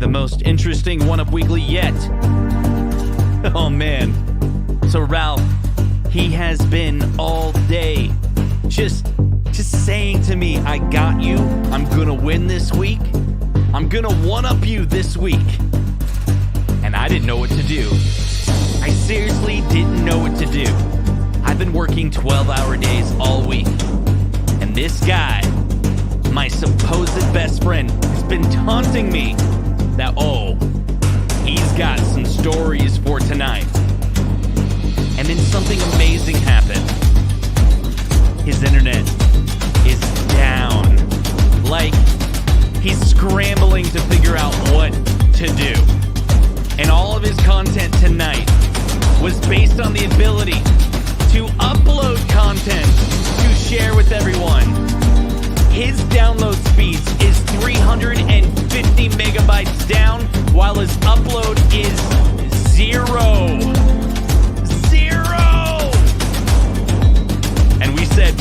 the most interesting one-up weekly yet. Oh man. So Ralph, he has been all day just saying to me, I got you. I'm gonna win this week. I'm gonna one-up you this week. And I didn't know what to do. I seriously didn't know what to do. I've been working 12-hour days all week. And this guy, my supposed best friend, has been taunting me that, he's got some stories for tonight. And then something amazing happened. His internet is down. Like, he's scrambling to figure out what to do. And all of his content tonight was based on the ability to upload content to share with everyone. His download speeds is 350 megabytes down, while his upload is zero. And we said,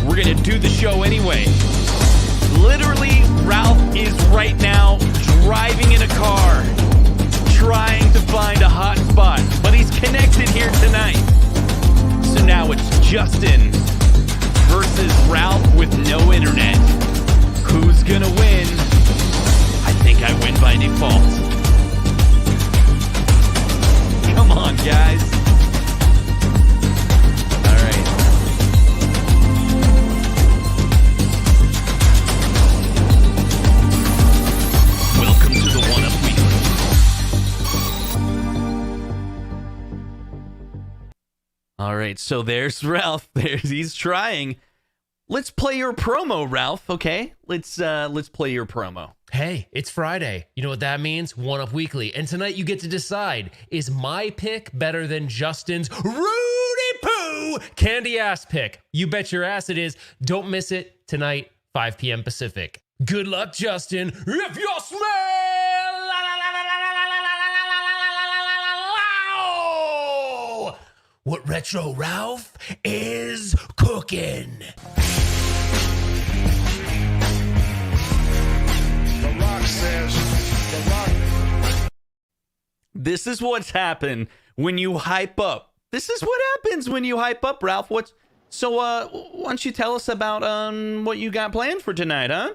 we're going to do the show anyway. Literally, Ralph is right now driving in a car, trying to find a hot spot, but he's connected here tonight. So now it's Justin versus Ralph with no internet. Who's gonna win? I think I win by default. Come on, guys. All right. Welcome to the One Up Weekly. All right, so there's Ralph. He's trying. Let's play your promo, Ralph. Okay, let's play your promo. Hey, it's Friday. You know what that means? One Up Weekly. And tonight you get to decide, is my pick better than Justin's Rudy Poo candy ass pick? You bet your ass it is. Don't miss it tonight, 5 p.m. Pacific. Good luck, Justin. If you smell what Retro Ralph is cooking. This is what's happened when you hype up. This is what happens when you hype up, Ralph. Why don't you tell us about what you got planned for tonight, huh?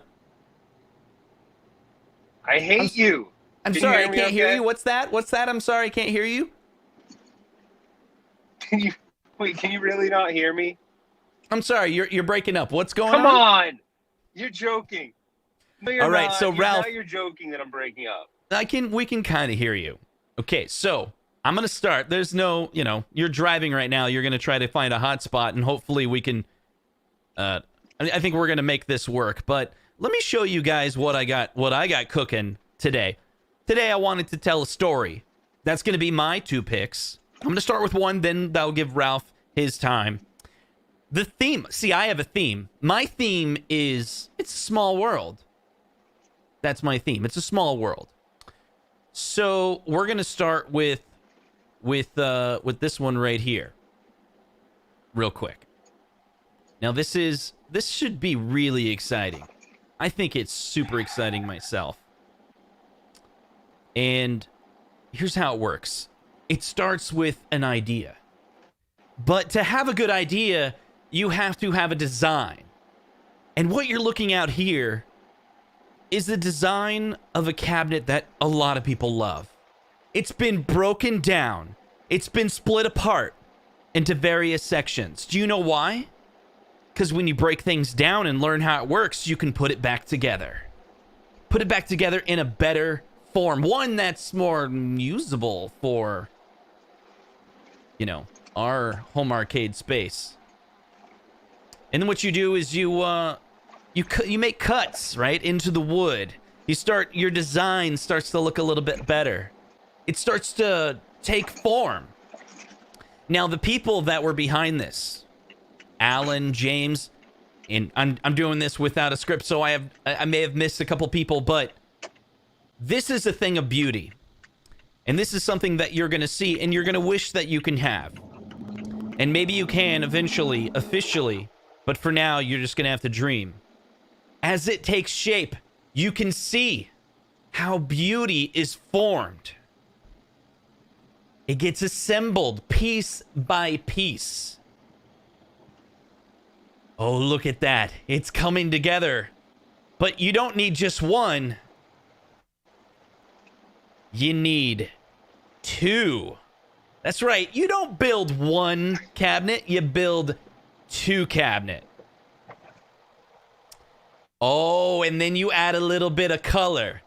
I hate you. I'm sorry, I can't hear you. What's that? I'm sorry, I can't hear you. Can you really not hear me? I'm sorry, you're breaking up. What's going on? Come on. You're joking. No, you're all right, not. so Ralph, now you're joking that I'm breaking up. We can kind of hear you. Okay, so I'm going to start. There's no, you're driving right now. You're going to try to find a hot spot, and hopefully we can, I think we're going to make this work. But let me show you guys what I got cooking today. Today I wanted to tell a story. That's going to be my 2 picks. I'm going to start with one, then that'll give Ralph his time. The theme, I have a theme. My theme is, it's a small world. That's my theme. It's a small world. So we're gonna start with this one right here, real quick. Now this should be really exciting. I think it's super exciting myself. And here's how it works. It starts with an idea, but to have a good idea, you have to have a design. And what you're looking at here is the design of a cabinet that a lot of people love. It's been broken down. It's been split apart into various sections. Do you know why? Because when you break things down and learn how it works, you can put it back together. Put it back together in a better form. One that's more usable for, our home arcade space. And then what you do is you make cuts, right, into the wood. Your design starts to look a little bit better. It starts to take form. Now, the people that were behind this, Alan, James, and I'm doing this without a script, so I may have missed a couple people, but this is a thing of beauty. And this is something that you're going to see and you're going to wish that you can have. And maybe you can eventually, officially, but for now, you're just going to have to dream. As it takes shape, you can see how beauty is formed. It gets assembled piece by piece. Oh, look at that. It's coming together. But you don't need just one. You need two. That's right. You don't build one cabinet. You build two cabinets. Oh, and then you add a little bit of color.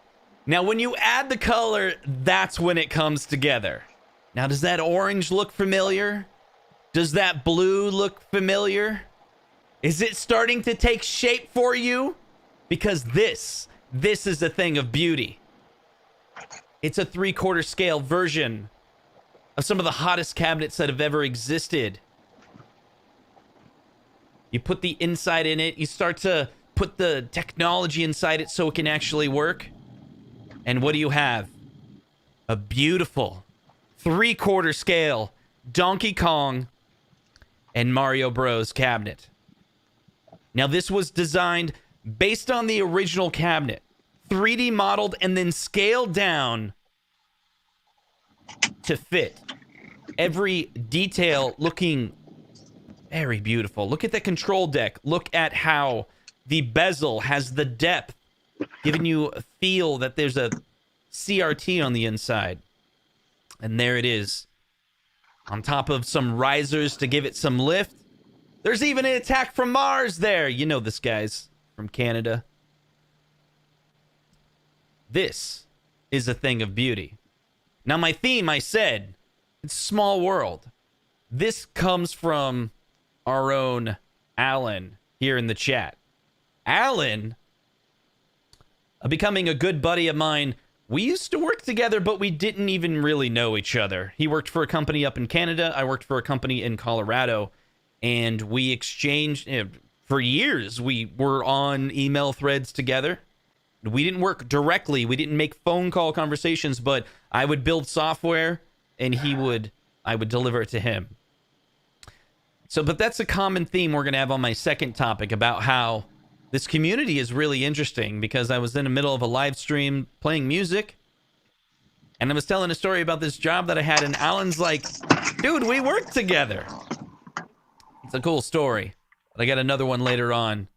Now, when you add the color, that's when it comes together. Now, does that orange look familiar? Does that blue look familiar? Is it starting to take shape for you? Because this is a thing of beauty. It's a 3/4 scale version of some of the hottest cabinets that have ever existed. You put the inside in it. You start to put the technology inside it so it can actually work. And what do you have? A beautiful 3/4 scale Donkey Kong and Mario Bros. Cabinet. Now, this was designed based on the original cabinet, 3D modeled and then scaled down to fit. Every detail looking very beautiful. Look at the control deck. Look at how the bezel has the depth, giving you a feel that there's a CRT on the inside. And there it is. On top of some risers to give it some lift. There's even an attack from Mars there. You know this guy's from Canada. This is a thing of beauty. Now, my theme, I said, it's small world. This comes from our own Alan here in the chat. Alan, becoming a good buddy of mine, we used to work together, but we didn't even really know each other. He worked for a company up in Canada. I worked for a company in Colorado. And we exchanged, for years, we were on email threads together. We didn't work directly. We didn't make phone call conversations, but I would build software and I would deliver it to him. So, but that's a common theme we're going to have on my second topic about how this community is really interesting, because I was in the middle of a live stream playing music and I was telling a story about this job that I had, and Alan's like, dude, we worked together. It's a cool story. But I got another one later on.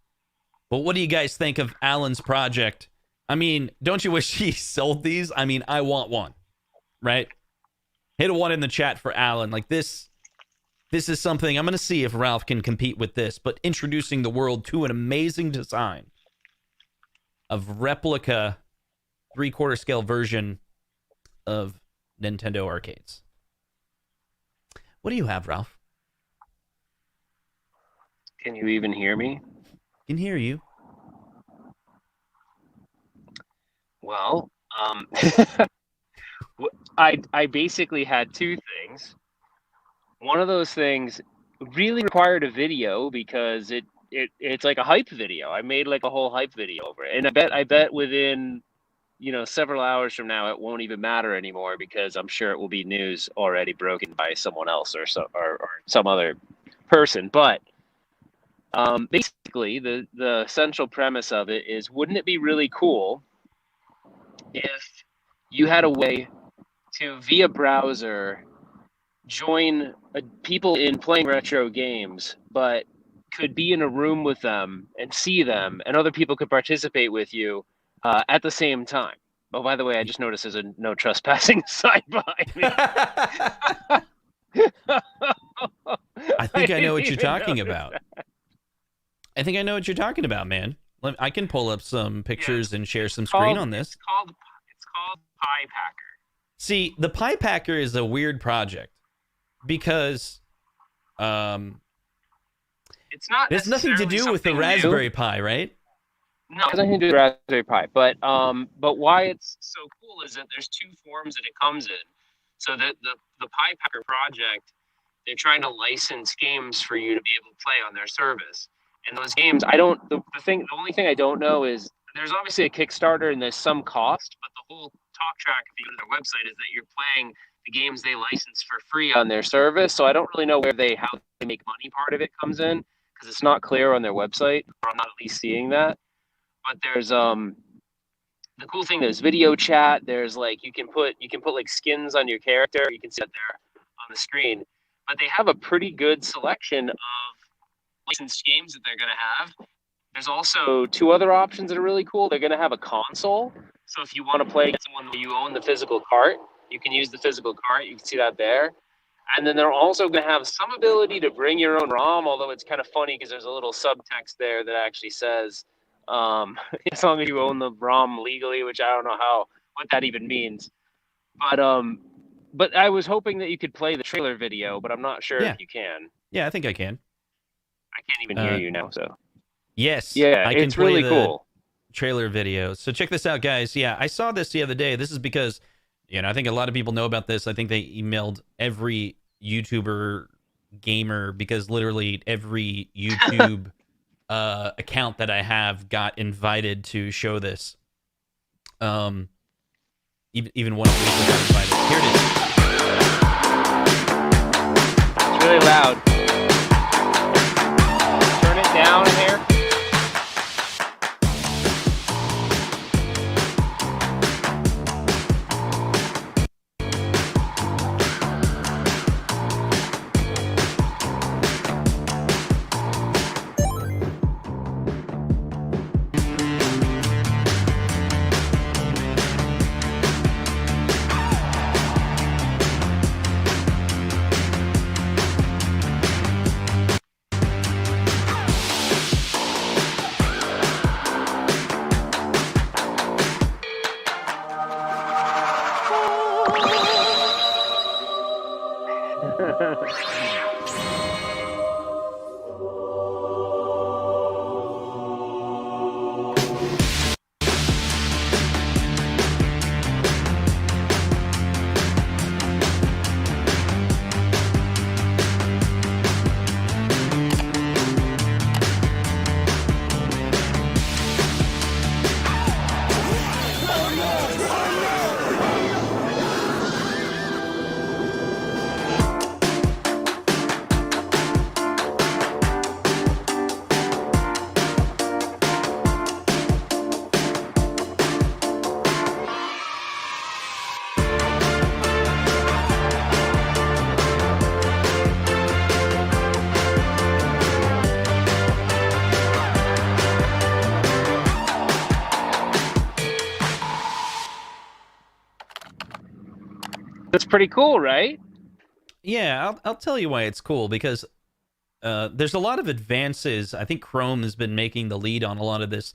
But what do you guys think of Alan's project? I mean, don't you wish he sold these? I mean, I want one, right? Hit a 1 in the chat for Alan. Like this is something I'm going to see if Ralph can compete with this, but introducing the world to an amazing design of replica 3/4 scale version of Nintendo arcades. What do you have, Ralph? Can you even hear me? Can hear you. Well, I basically had two things. One of those things really required a video because it's like a hype video. I made like a whole hype video over it, and I bet within several hours from now it won't even matter anymore, because I'm sure it will be news already broken by someone else or some other person. But basically, the central premise of it is, wouldn't it be really cool if you had a way to, via browser, join people in playing retro games, but could be in a room with them and see them, and other people could participate with you at the same time. Oh, by the way, I just noticed there's a no trespassing sign behind me. I think I know what you're talking about. I think I know what you're talking about, man. I can pull up some pictures and share some screen on this. It's called Piepacker. See, the Piepacker is a weird project because it's not. There's nothing to do with the Raspberry Pi, right? No, it has nothing to do with Raspberry Pi. But why it's so cool is that there's two forms that it comes in. So the Piepacker project, they're trying to license games for you to be able to play on their service. And those games, the only thing I don't know is, there's obviously a Kickstarter and there's some cost, but the whole talk track, if you go to their website, is that you're playing the games they license for free on their service. So I don't really know how they make money part of it comes in, because it's not clear on their website, or I'm not at least seeing that. But there's the cool thing, there's video chat. There's like you can put like skins on your character. You can see that there on the screen. But they have a pretty good selection of licensed games that they're going to have. There's also two other options that are really cool. They're going to have a console. So if you want to play against someone where you own the physical cart, you can use the physical cart. You can see that there. And then they're also going to have some ability to bring your own ROM, although it's kind of funny because there's a little subtext there that actually says, as long as you own the ROM legally, which I don't know what that even means. But I was hoping that you could play the trailer video, but I'm not sure if you can. Yeah, I think I can. I can't even hear you now, so. Yes. Yeah, I can it's play really the cool. trailer video. So check this out, guys. Yeah, I saw this the other day. This is because, I think a lot of people know about this. I think they emailed every YouTuber gamer because literally every YouTube account that I have got invited to show this. Even one of these got invited. Here it is. It's really loud. Turn it down in here. That's pretty cool, right? Yeah, I'll tell you why it's cool, because there's a lot of advances. I think Chrome has been making the lead on a lot of this.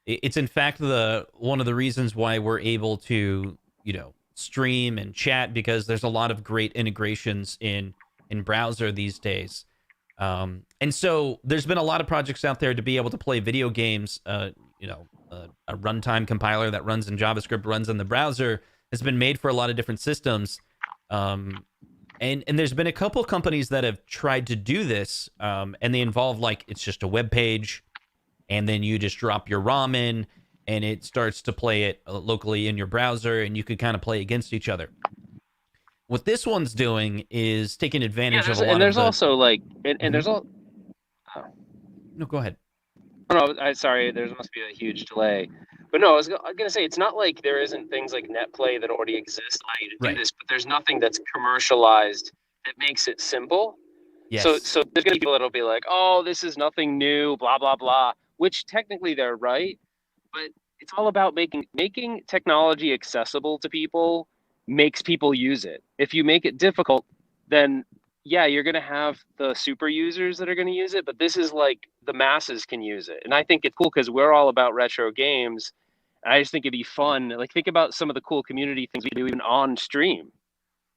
It's in fact one of the reasons why we're able to, stream and chat, because there's a lot of great integrations in browser these days. And so there's been a lot of projects out there to be able to play video games. A runtime compiler that runs in JavaScript, runs in the browser, has been made for a lot of different systems. And there's been a couple companies that have tried to do this, and they involve, it's just a web page, and then you just drop your ROM in, and it starts to play it locally in your browser, and you could kind of play against each other. What this one's doing is taking advantage of a lot and there's of the... also there's all. Oh. No, go ahead. Oh, no, sorry. There must be a huge delay. But no, I was gonna say, it's not like there isn't things like NetPlay that already exist allow you to do this, but there's nothing that's commercialized that makes it simple. Yes. So there's gonna be people that'll be like, oh, this is nothing new, blah blah blah. Which technically they're right, but it's all about making technology accessible to people makes people use it. If you make it difficult, then yeah, you're going to have the super users that are going to use it, but this is like the masses can use it. And I think it's cool because we're all about retro games. And I just think it'd be fun. Like, think about some of the cool community things we do even on stream.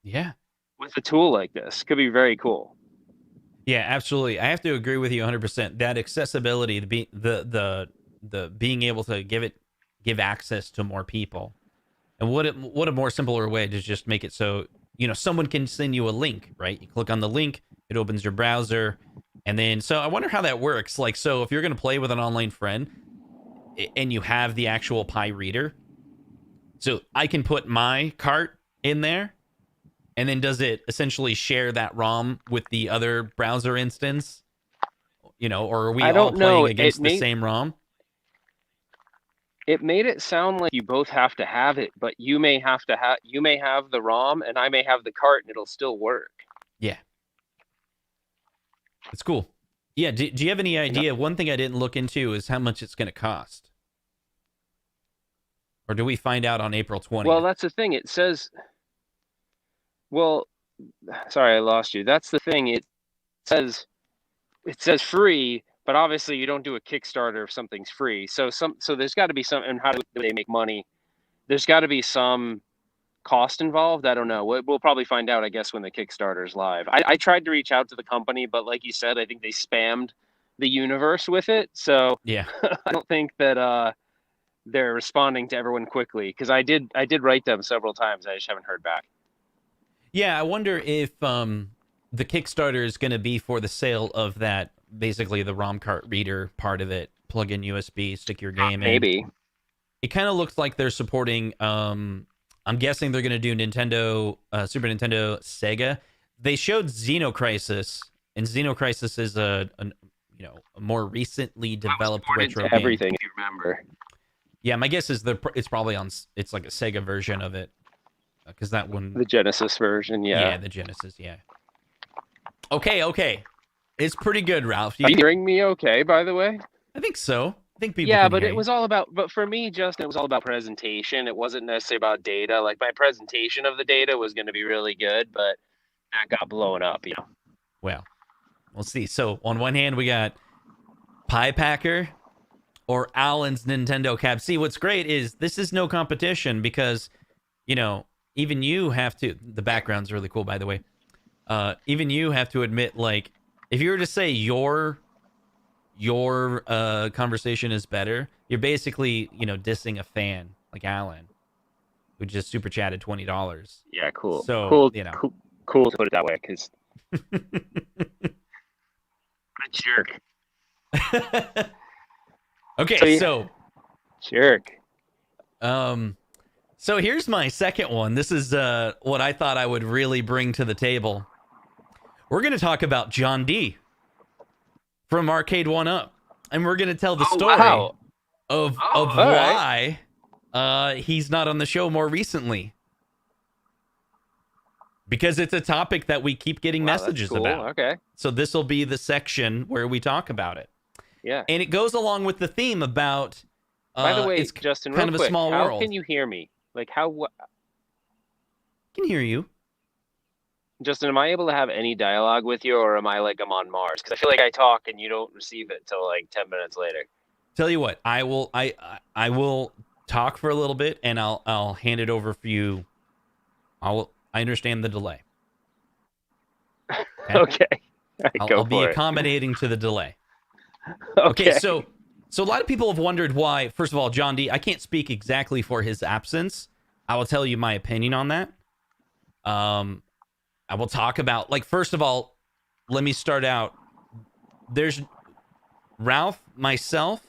Yeah. With a tool like this. Could be very cool. Yeah, absolutely. I have to agree with you 100%. That accessibility, the being able to give access to more people. And what a more simpler way to just make it so, someone can send you a link, right? You click on the link, it opens your browser, and then, so I wonder how that works. Like, so if you're going to play with an online friend and you have the actual Pi reader, so I can put my cart in there, and then does it essentially share that ROM with the other browser instance? Or are we all playing against the same ROM? It made it sound like you both have to have it, but you may have the ROM and I may have the cart and it'll still work. Yeah. It's cool. Yeah, do you have any idea? One thing I didn't look into is how much it's going to cost. Or do we find out on April 20th? Well, that's the thing. It says, well, sorry, I lost you. That's the thing. It says free, but obviously you don't do a Kickstarter if something's free. So there's got to be some, and how do they make money? There's got to be some cost involved. I don't know. We'll probably find out, I guess, when the Kickstarter is live. I tried to reach out to the company, but like you said, I think they spammed the universe with it. So yeah, I don't think that they're responding to everyone quickly, because I did write them several times. I just haven't heard back. Yeah, I wonder if the Kickstarter is going to be for the sale of that, basically the ROM cart reader part of it, plug in USB, stick your game in. Maybe. It kind of looks like they're supporting, I'm guessing they're going to do Nintendo, Super Nintendo, Sega. They showed Xenocrisis, and Xenocrisis is a more recently developed retro game. Everything, if you remember. Yeah, my guess is it's probably it's like a Sega version of it, because that one, the Genesis version, yeah. Yeah, the Genesis, yeah. Okay, it's pretty good, Ralph. Are you hearing me okay, by the way? I think so. I think people. Yeah, but it was all about. But for me, Justin, it was all about presentation. It wasn't necessarily about data. Like, my presentation of the data was going to be really good, but that got blown up. Well, we'll see. So on one hand, we got Piepacker or Alan's Nintendo Cab. See, what's great is this is no competition, because even you have to. The background's really cool, by the way. Even you have to admit, like, if you were to say your conversation is better, you're basically dissing a fan like Alan, who just super chatted $20. Yeah, cool. So cool to put it that way, because what a jerk. Okay, so jerk. So here's my second one. This is what I thought I would really bring to the table. We're going to talk about John D. from Arcade 1-Up. And we're going to tell the story of why he's not on the show more recently. Because it's a topic that we keep getting messages about. Okay. So this will be the section where we talk about it. Yeah. And it goes along with the theme about... By the way, it's Justin, kind real of quick, a small how world. can you hear me? Like, how... I can hear you. Justin, am I able to have any dialogue with you, or am I like I'm on Mars? Because I feel like I talk and you don't receive it till like 10 minutes later. Tell you what, I will talk for a little bit, and I'll hand it over for you. I understand the delay. Okay. I'll be accommodating to the delay. Okay. So a lot of people have wondered why. First of all, John D, I can't speak exactly for his absence. I will tell you my opinion on that. I will talk about, like, first of all, let me start out. There's Ralph, myself,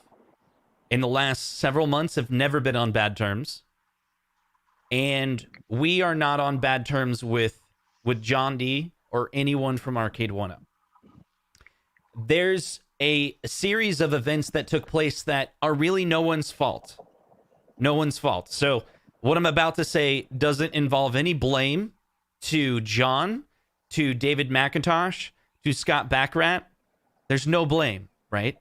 in the last several months have never been on bad terms. And we are not on bad terms with John D or anyone from Arcade 1-Up. There's a series of events that took place that are really no one's fault. No one's fault. So what I'm about to say doesn't involve any blame to John, to David McIntosh, to Scott Backrat. There's no blame, right?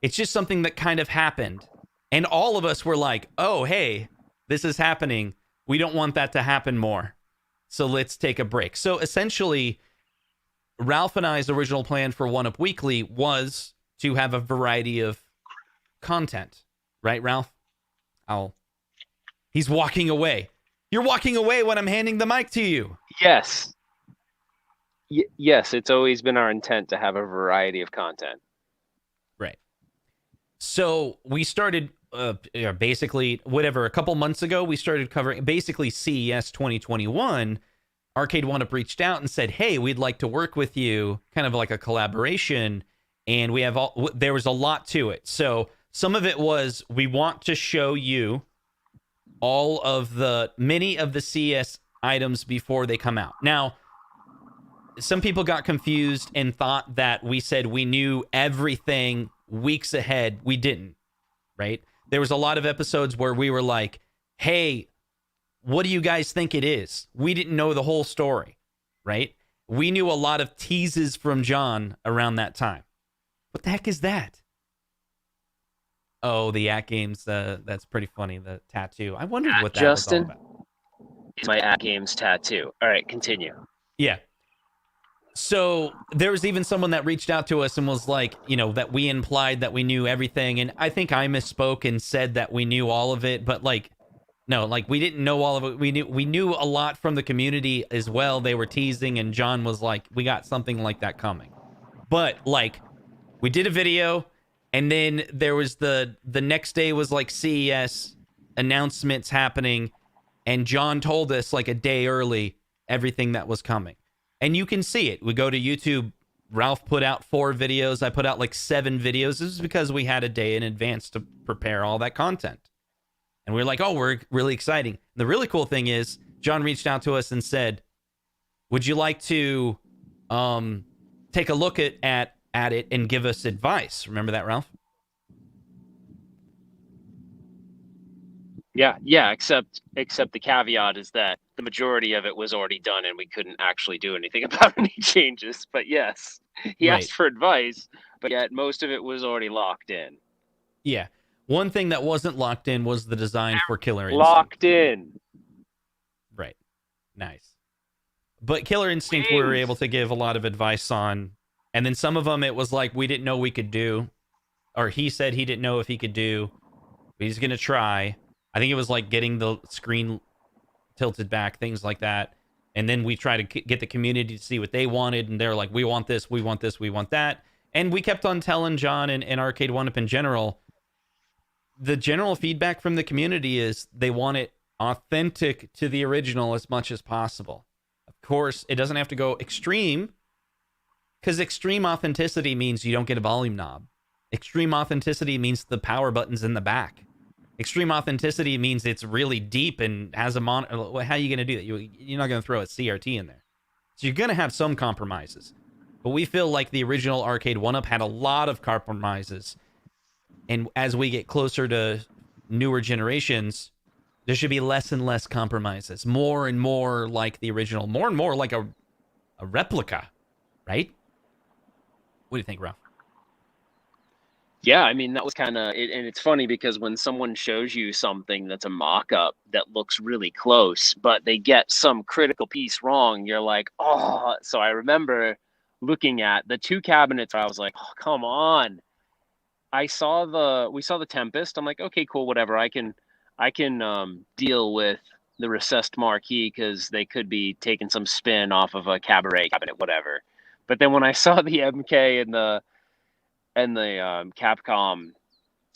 It's just something that kind of happened. And all of us were like, oh, hey, this is happening. We don't want that to happen more. So let's take a break. So essentially, Ralph and I's original plan for 1-Up Weekly was to have a variety of content. Right, Ralph? He's walking away. You're walking away when I'm handing the mic to you. Yes. Yes, it's always been our intent to have a variety of content. Right. So we started basically, a couple months ago, we started covering basically CES 2021. Arcade 1-Up reached out and said, hey, we'd like to work with you, kind of like a collaboration. And there was a lot to it. So some of it was, we want to show you many of the CES items before they come out. Now, some people got confused and thought that we said we knew everything weeks ahead. We didn't, right? there was a lot of episodes where we were like, hey, what do you guys think it is? We didn't know the whole story, right? We knew a lot of teases from John around that time. What the heck is that? Oh, the At Games, that's pretty funny, the tattoo. I wondered what that was all about. It's my At Games tattoo. All right, continue. Yeah. So there was even someone that reached out to us and was like, you know, that we implied that we knew everything. And I think I misspoke and said that we knew all of it. But like, no, like we didn't know all of it. We knew a lot from the community as well. They were teasing and John was like, we got something like that coming. But like, we did a video and then there was the next day was like CES announcements happening. And John told us like a day early everything that was coming. And you can see it. We go to YouTube. Ralph put out 4 videos. I put out like 7 videos. This is because we had a day in advance to prepare all that content. And we were like, oh, we're really exciting. The really cool thing is John reached out to us and said, would you like to take a look at it and give us advice? Remember that, Ralph? Yeah, except the caveat is that the majority of it was already done and we couldn't actually do anything about any changes. But yes, he asked for advice, but yet most of it was already locked in. Yeah. One thing that wasn't locked in was the design for Killer Instinct. Locked in. Right. Nice. But Killer Instinct, we were able to give a lot of advice on. And then some of them, it was like, we didn't know we could do. Or he said he didn't know if he could do. But he's going to try. I think it was like getting the screen tilted back, things like that. And then we try to get the community to see what they wanted. And they're like, we want this, we want this, we want that. And we kept on telling John and Arcade 1-Up in general, the general feedback from the community is they want it authentic to the original as much as possible. Of course, it doesn't have to go extreme, because extreme authenticity means you don't get a volume knob. Extreme authenticity means the power button's in the back. Extreme authenticity means it's really deep and has a monitor. How are you going to do that? You're not going to throw a CRT in there. So you're going to have some compromises. But we feel like the original Arcade 1-Up had a lot of compromises. And as we get closer to newer generations, there should be less and less compromises. More and more like the original. More and more like a replica, right? What do you think, Ralph? Yeah, I mean, that was kind of it. And it's funny because when someone shows you something that's a mock-up that looks really close, but they get some critical piece wrong, you're like, oh. So I remember looking at the 2 cabinets where I was like, oh, come on. We saw the Tempest. I'm like, okay, cool, whatever. I can deal with the recessed marquee because they could be taking some spin off of a cabaret cabinet, whatever. But then when I saw the MK and the Capcom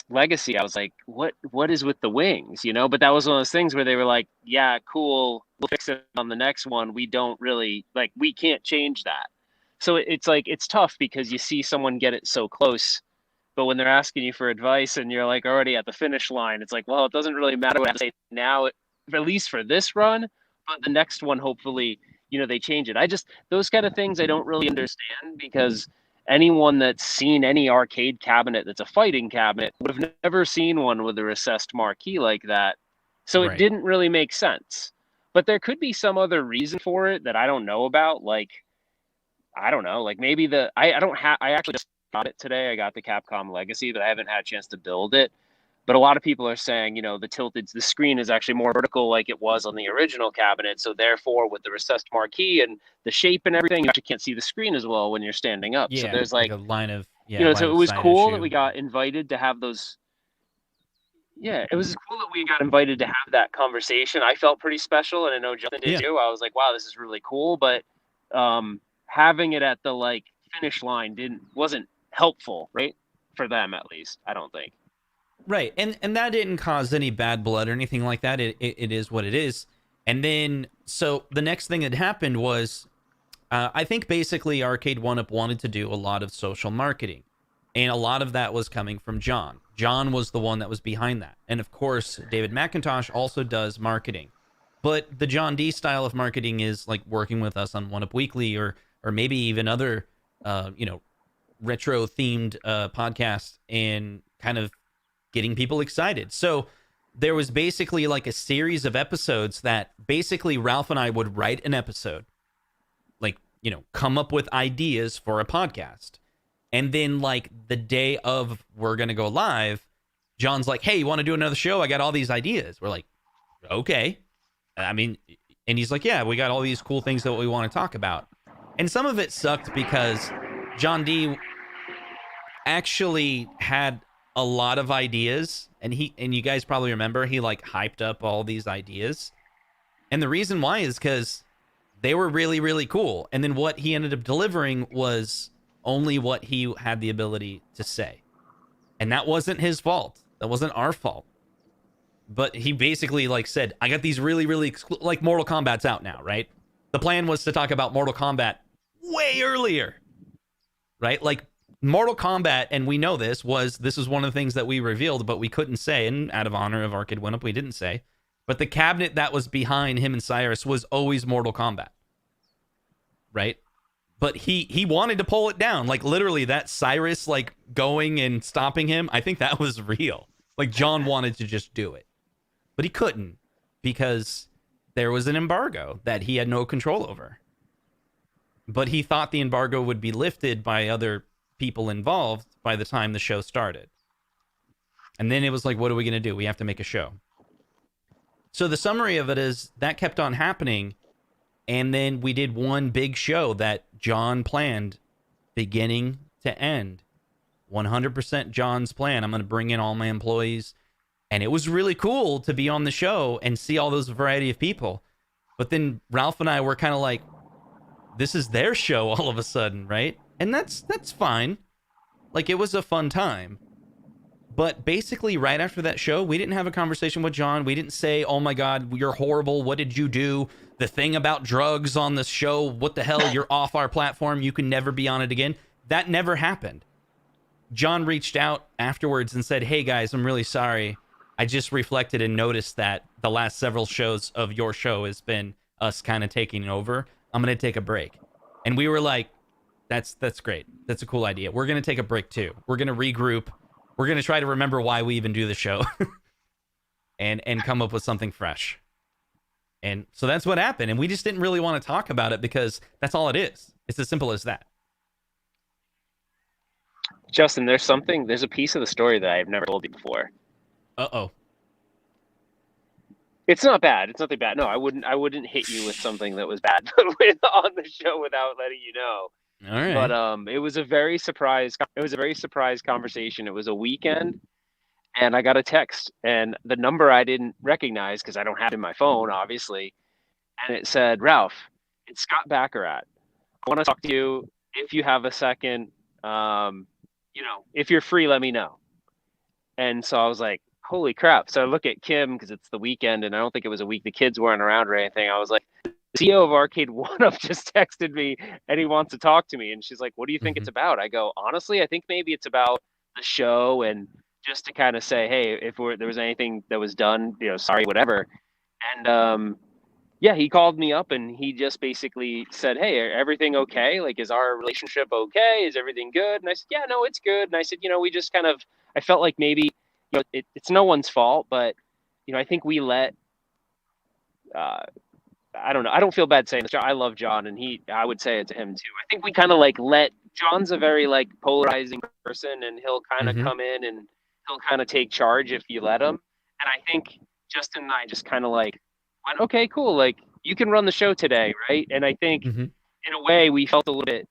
Legacy, I was like, what is with the wings, you know? But that was one of those things where they were like, yeah, cool, we'll fix it on the next one. We don't really, like, we can't change that. So it's like, it's tough because you see someone get it so close, but when they're asking you for advice and you're like already at the finish line, it's like, well, it doesn't really matter what I say now, at least for this run, but the next one, hopefully, you know, they change it. Those kind of things I don't really understand, because anyone that's seen any arcade cabinet that's a fighting cabinet would have never seen one with a recessed marquee like that. So it didn't really make sense. But there could be some other reason for it that I don't know about. Like, I don't know, like maybe I actually just got it today. I got the Capcom Legacy, but I haven't had a chance to build it. But a lot of people are saying, you know, the screen is actually more vertical like it was on the original cabinet. So therefore, with the recessed marquee and the shape and everything, you actually can't see the screen as well when you're standing up. Yeah, so there's like a line of, you know, so it was cool that we got invited to have those. Yeah, it was cool that we got invited to have that conversation. I felt pretty special, and I know Justin did too. I was like, wow, this is really cool. But having it at the like finish line wasn't helpful, right? For them, at least, I don't think. Right, and that didn't cause any bad blood or anything like that. It is what it is. And then, so the next thing that happened was, I think basically Arcade 1-Up wanted to do a lot of social marketing. And a lot of that was coming from John. John was the one that was behind that. And of course, David McIntosh also does marketing. But the John D style of marketing is like working with us on 1-Up Weekly or maybe even other, retro-themed podcasts and kind of getting people excited. So there was basically like a series of episodes that basically Ralph and I would write an episode, like, you know, come up with ideas for a podcast. And then like the day of we're going to go live, John's like, hey, you want to do another show? I got all these ideas. We're like, okay. I mean, and he's like, yeah, we got all these cool things that we want to talk about. And some of it sucked because John D actually had a lot of ideas, and you guys probably remember he like hyped up all these ideas. And the reason why is because they were really, really cool. And then what he ended up delivering was only what he had the ability to say. And that wasn't his fault. That wasn't our fault. But he basically like said, I got these really, really like Mortal Kombat's out now, right? The plan was to talk about Mortal Kombat way earlier, right? Like Mortal Kombat, and we know this is one of the things that we revealed, but we couldn't say, and out of honor of Arcade Win Up, we didn't say. But the cabinet that was behind him and Cyrus was always Mortal Kombat, right? But he wanted to pull it down, like literally that Cyrus like going and stopping him. I think that was real. Like John wanted to just do it, but he couldn't because there was an embargo that he had no control over. But he thought the embargo would be lifted by other people involved by the time the show started. And then it was like, what are we going to do? We have to make a show. So the summary of it is that kept on happening. And then we did one big show that John planned beginning to end. 100% John's plan. I'm going to bring in all my employees. And it was really cool to be on the show and see all those variety of people. But then Ralph and I were kind of like, this is their show all of a sudden, right? And that's fine. Like, it was a fun time. But basically, right after that show, we didn't have a conversation with John. We didn't say, oh my God, you're horrible. What did you do? The thing about drugs on the show, what the hell? You're off our platform. You can never be on it again. That never happened. John reached out afterwards and said, hey guys, I'm really sorry. I just reflected and noticed that the last several shows of your show has been us kind of taking over. I'm going to take a break. And we were like, that's great. That's a cool idea. We're going to take a break too. We're going to regroup. We're going to try to remember why we even do the show and come up with something fresh. And so that's what happened. And we just didn't really want to talk about it because that's all it is. It's as simple as that. Justin, there's a piece of the story that I've never told you before. Uh-oh. It's not bad. It's nothing bad. No, I wouldn't hit you with something that was bad on the show without letting you know. All right. But it was a very surprise conversation. It was a weekend, and I got a text, and the number I didn't recognize because I don't have it in my phone, obviously. And it said, Ralph, it's Scott Baccarat. I want to talk to you if you have a second. If you're free, let me know. And so I was like, holy crap. So I look at Kim because it's the weekend and I don't think it was a week the kids weren't around or anything. I was like, the CEO of Arcade One Up just texted me and he wants to talk to me. And she's like, what do you think it's about? I go, honestly, I think maybe it's about the show and just to kind of say, hey, if there was anything that was done, sorry, whatever. And he called me up and he just basically said, hey, everything okay? Like, is our relationship okay? Is everything good? And I said, yeah, no, it's good. And I said, we just I felt like maybe, it's no one's fault, but, I think we let, I don't know. I don't feel bad saying this. I love John and I would say it to him too. I think we kind of let John's a very polarizing person and he'll kind of come in and he'll kind of take charge if you let him. And I think Justin and I just kind of went, okay, cool. You can run the show today. Right. And I think in a way we felt a little bit,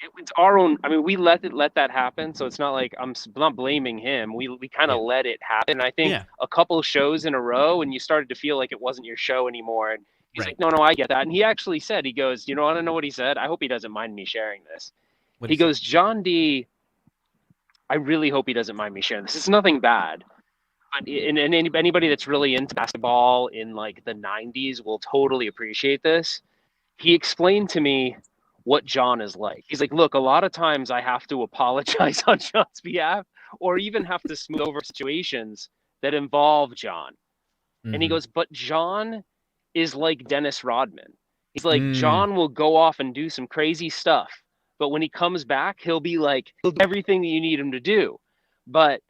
it was our own. I mean, we let that happen. So it's not like I'm not blaming him. We kind of let it happen. I think a couple shows in a row and you started to feel like it wasn't your show anymore. And he's like, no, I get that. And he actually said, he goes, I don't know what he said. I hope he doesn't mind me sharing this. He goes, John D, I really hope he doesn't mind me sharing this. It's nothing bad. But anybody that's really into basketball in the 90s will totally appreciate this. He explained to me what John is like. He's like, look, a lot of times I have to apologize on John's behalf or even have to smooth over situations that involve John. And he goes, but John is like Dennis Rodman. He's like, John will go off and do some crazy stuff. But when he comes back, he'll be he'll do everything that you need him to do. But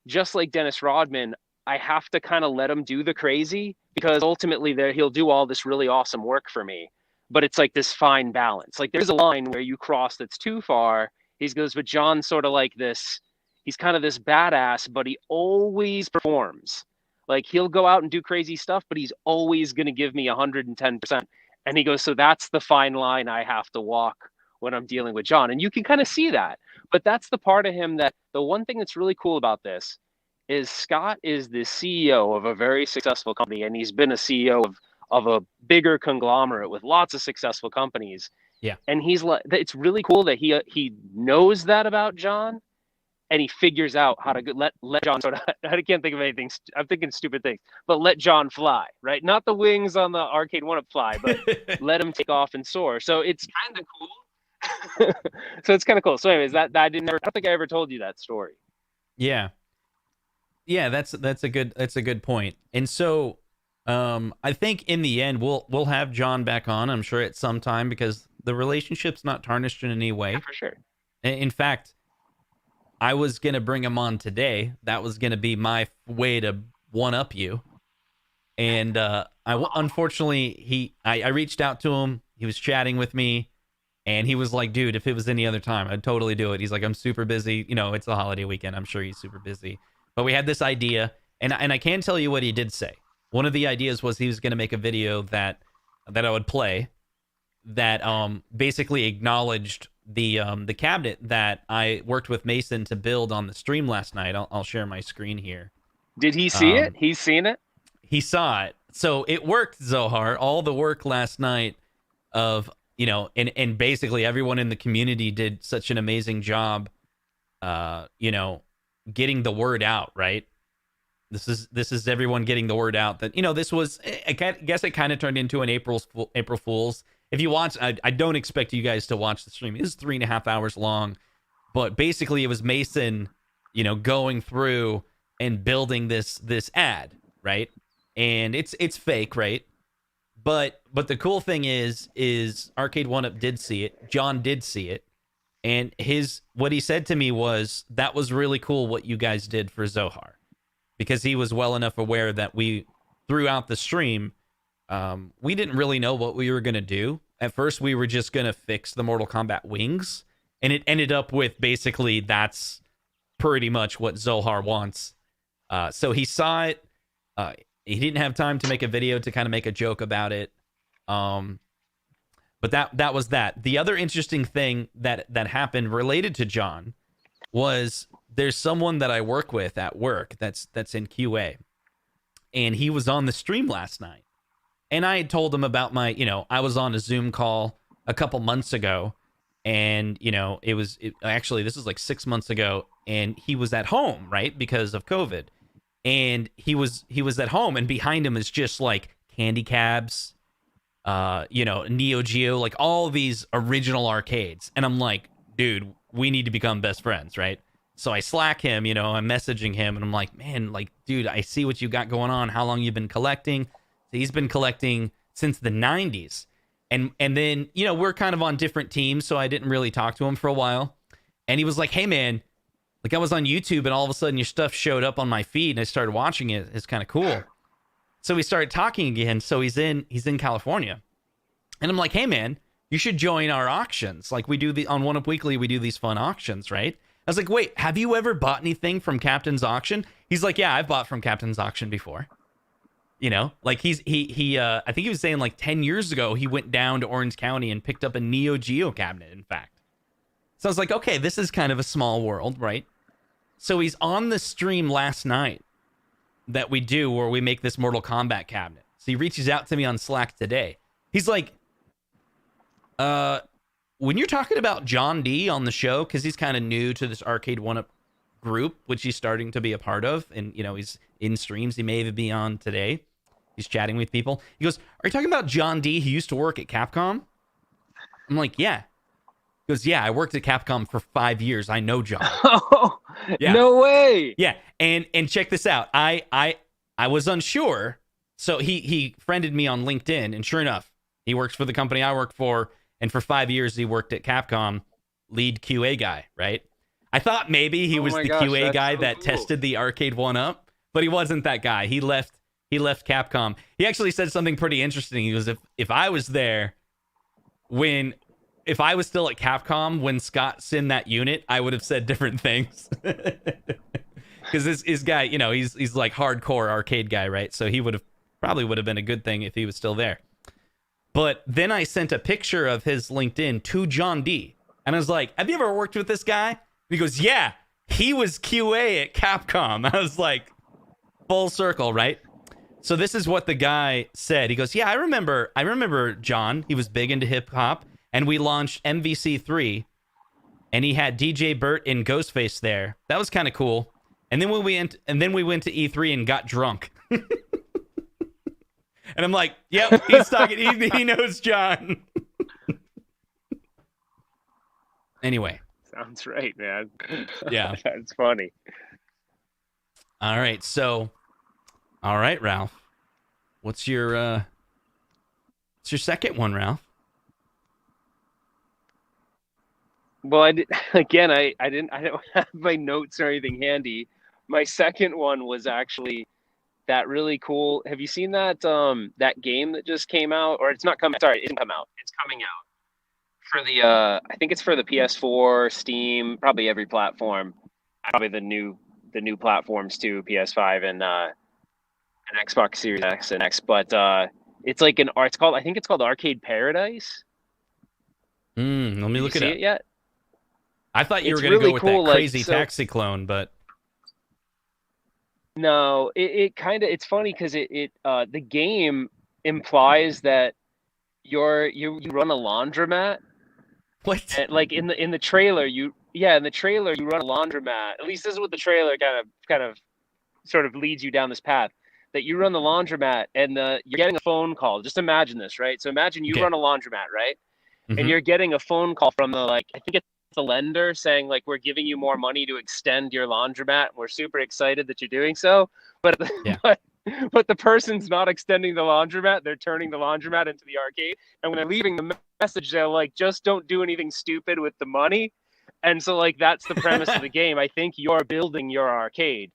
just like Dennis Rodman, I have to kind of let him do the crazy, because ultimately there he'll do all this really awesome work for me. But it's like this fine balance. Like there's a line where you cross that's too far. He goes, but John's sort of like this. He's kind of this badass, but he always performs. Like he'll go out and do crazy stuff, but he's always going to give me 110%. And he goes, so that's the fine line I have to walk when I'm dealing with John. And you can kind of see that. But that's the part of him that the one thing that's really cool about this is Scott is the CEO of a very successful company, and he's been a CEO of a bigger conglomerate with lots of successful companies. Yeah. And he's like, it's really cool that he knows that about John, and he figures out how to let John sort of, I can't think of anything. I'm thinking stupid things, but let John fly, right? Not the wings on the arcade one-up fly, but let him take off and soar. So it's kind of cool. So it's kind of cool. So anyways, I don't think I ever told you that story. Yeah. Yeah, that's a good point. And so I think in the end we'll have John back on, I'm sure, at some time, because the relationship's not tarnished in any way. Yeah, for sure. In fact, I was going to bring him on today. That was going to be my way to one up you. And unfortunately, I reached out to him. He was chatting with me, and he was like, dude, if it was any other time, I'd totally do it. He's like, I'm super busy. You know, it's a holiday weekend. I'm sure he's super busy. But we had this idea, and I can tell you what he did say. One of the ideas was he was going to make a video that I would play that basically acknowledged the cabinet that I worked with Mason to build on the stream last night. I'll share my screen here. Did he see it? He's seen it? He saw it. So it worked, Zohar. All the work last night of, you know, and basically everyone in the community did such an amazing job, you know, getting the word out, right? This is everyone getting the word out that, you know, this was, I guess it kind of turned into an April Fool's. If you watch, I don't expect you guys to watch the stream. It was 3.5 hours long, but basically it was Mason, you know, going through and building this ad, right? And it's fake, right? But the cool thing is Arcade 1-Up did see it. John did see it. And what he said to me was, that was really cool what you guys did for Zohar. Because he was well enough aware that we, throughout the stream, we didn't really know what we were going to do. At first, we were just going to fix the Mortal Kombat wings. And it ended up with basically that's pretty much what Zohar wants. So he saw it. He didn't have time to make a video to kind of make a joke about it. But that was that. The other interesting thing that happened related to John was there's someone that I work with at work that's in QA. And he was on the stream last night. And I had told him about I was on a Zoom call a couple months ago. And, you know, actually, this was like 6 months ago. And he was at home, right? Because of COVID. And he was at home, and behind him is just like candy cabs, Neo Geo, like all these original arcades. And I'm like, dude, we need to become best friends, right? So I Slack him, I'm messaging him, and I'm like, man, like, dude, I see what you got going on. How long you've been collecting? So he's been collecting since the 90s. And then, we're kind of on different teams, so I didn't really talk to him for a while. And he was like, hey, man, like I was on YouTube, and all of a sudden your stuff showed up on my feed, and I started watching it. It's kind of cool. So we started talking again. So he's in California. And I'm like, hey, man, you should join our auctions. Like we do on 1UP Weekly, we do these fun auctions, right? I was like, wait, have you ever bought anything from Captain's Auction? He's like, yeah, I've bought from Captain's Auction before. Like I think he was saying like 10 years ago, he went down to Orange County and picked up a Neo Geo cabinet, in fact. So I was like, okay, this is kind of a small world, right? So he's on the stream last night that we do where we make this Mortal Kombat cabinet. So he reaches out to me on Slack today. He's like, when you're talking about John D on the show, because he's kind of new to this Arcade 1UP group, which he's starting to be a part of, and he's in streams. He may even be on today. He's chatting with people. He goes, are you talking about John D who used to work at Capcom? I'm like, yeah. He goes, yeah, I worked at Capcom for 5 years. I know John. Oh, yeah. No way. Yeah, and check this out. I was unsure, so he friended me on LinkedIn, and sure enough, he works for the company I work for, and for 5 years he worked at Capcom, lead QA guy, right? I thought maybe he was my the gosh, QA that's guy so that cool. tested the arcade one up, but he wasn't that guy. He left Capcom. He actually said something pretty interesting. He goes, if I was there if I was still at Capcom when Scott sinned that unit, I would have said different things. Because this guy, you know, he's like hardcore arcade guy, right? So he probably would have been a good thing if he was still there. But then I sent a picture of his LinkedIn to John D. And I was like, have you ever worked with this guy? And he goes, yeah, he was QA at Capcom. I was like, full circle, right? So this is what the guy said. He goes, yeah, I remember John. He was big into hip hop. And we launched MVC3. And he had DJ Burt and Ghostface there. That was kind of cool. And then we went to E3 and got drunk. And I'm like, yep, he's talking. He knows John. Anyway. Sounds right, man. Yeah. That's funny. All right. So, all right, Ralph. What's your second one, Ralph? Well, I don't have my notes or anything handy. My second one was actually that really cool. Have you seen that that game that just came out? Or it's not coming. Sorry, it didn't come out. It's coming out for the I think it's for the PS4, Steam, probably every platform. Probably the new platforms too, PS5 and Xbox Series X and X. But it's like I think it's called Arcade Paradise. Let me look Did you see it up. it yet? I thought you were It's going to really go with cool, that like, crazy so- taxi clone, but No, it kind of, it's funny because the game implies that you run a laundromat. what? And, like in the trailer you run a laundromat. At least this is what the trailer kind of sort of leads you down this path, that you run the laundromat and you're getting a phone call. Just imagine this, right? So imagine you Okay. run a laundromat, right? Mhm. And you're getting a phone call from I think it's the lender saying, like, we're giving you more money to extend your laundromat. We're super excited that you're doing so. But Yeah. but the person's not extending the laundromat. They're turning the laundromat into the arcade. And when they're leaving the message, they're like, just don't do anything stupid with the money. And so, like, that's the premise of the game. I think you're building your arcade,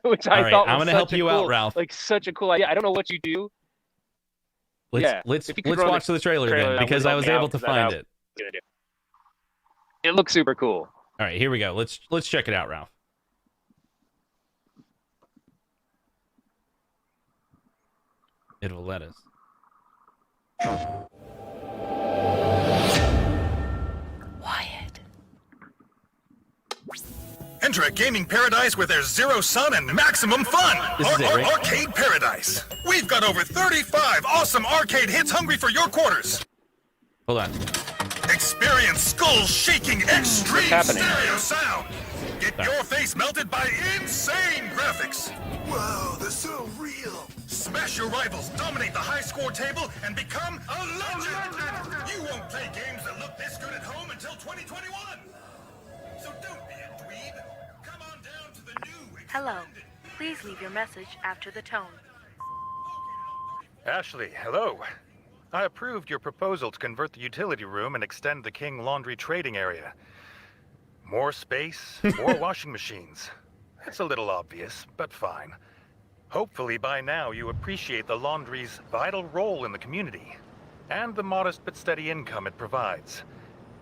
which All I right, thought I'm was gonna help such a you cool, out, Ralph. like, such a cool idea. I don't know what you do. Let's if you could run watch the trailer trailer, then, that would because I help was me able out, to 'cause find it. It looks super cool. All right, here we go. Let's check it out, Ralph. It will let us. Quiet. Enter a gaming paradise where there's zero sun and maximum fun. This is it, right? Arcade Paradise. We've got over 35 awesome arcade hits hungry for your quarters. Hold on. Experience skull-shaking extreme happening? stereo sound. Get Sorry. your face melted by insane graphics. Whoa, they're so real. Smash your rivals, dominate the high-score table, and become a legend. You won't play games that look this good at home until 2021. So don't be a dweeb. Come on down to the new Hello. expanded- Please leave your message after the tone. Ashley, hello. I approved your proposal to convert the utility room and extend the King Laundry trading area. More space, more washing machines. It's a little obvious, but fine. Hopefully by now you appreciate the laundry's vital role in the community and the modest but steady income it provides.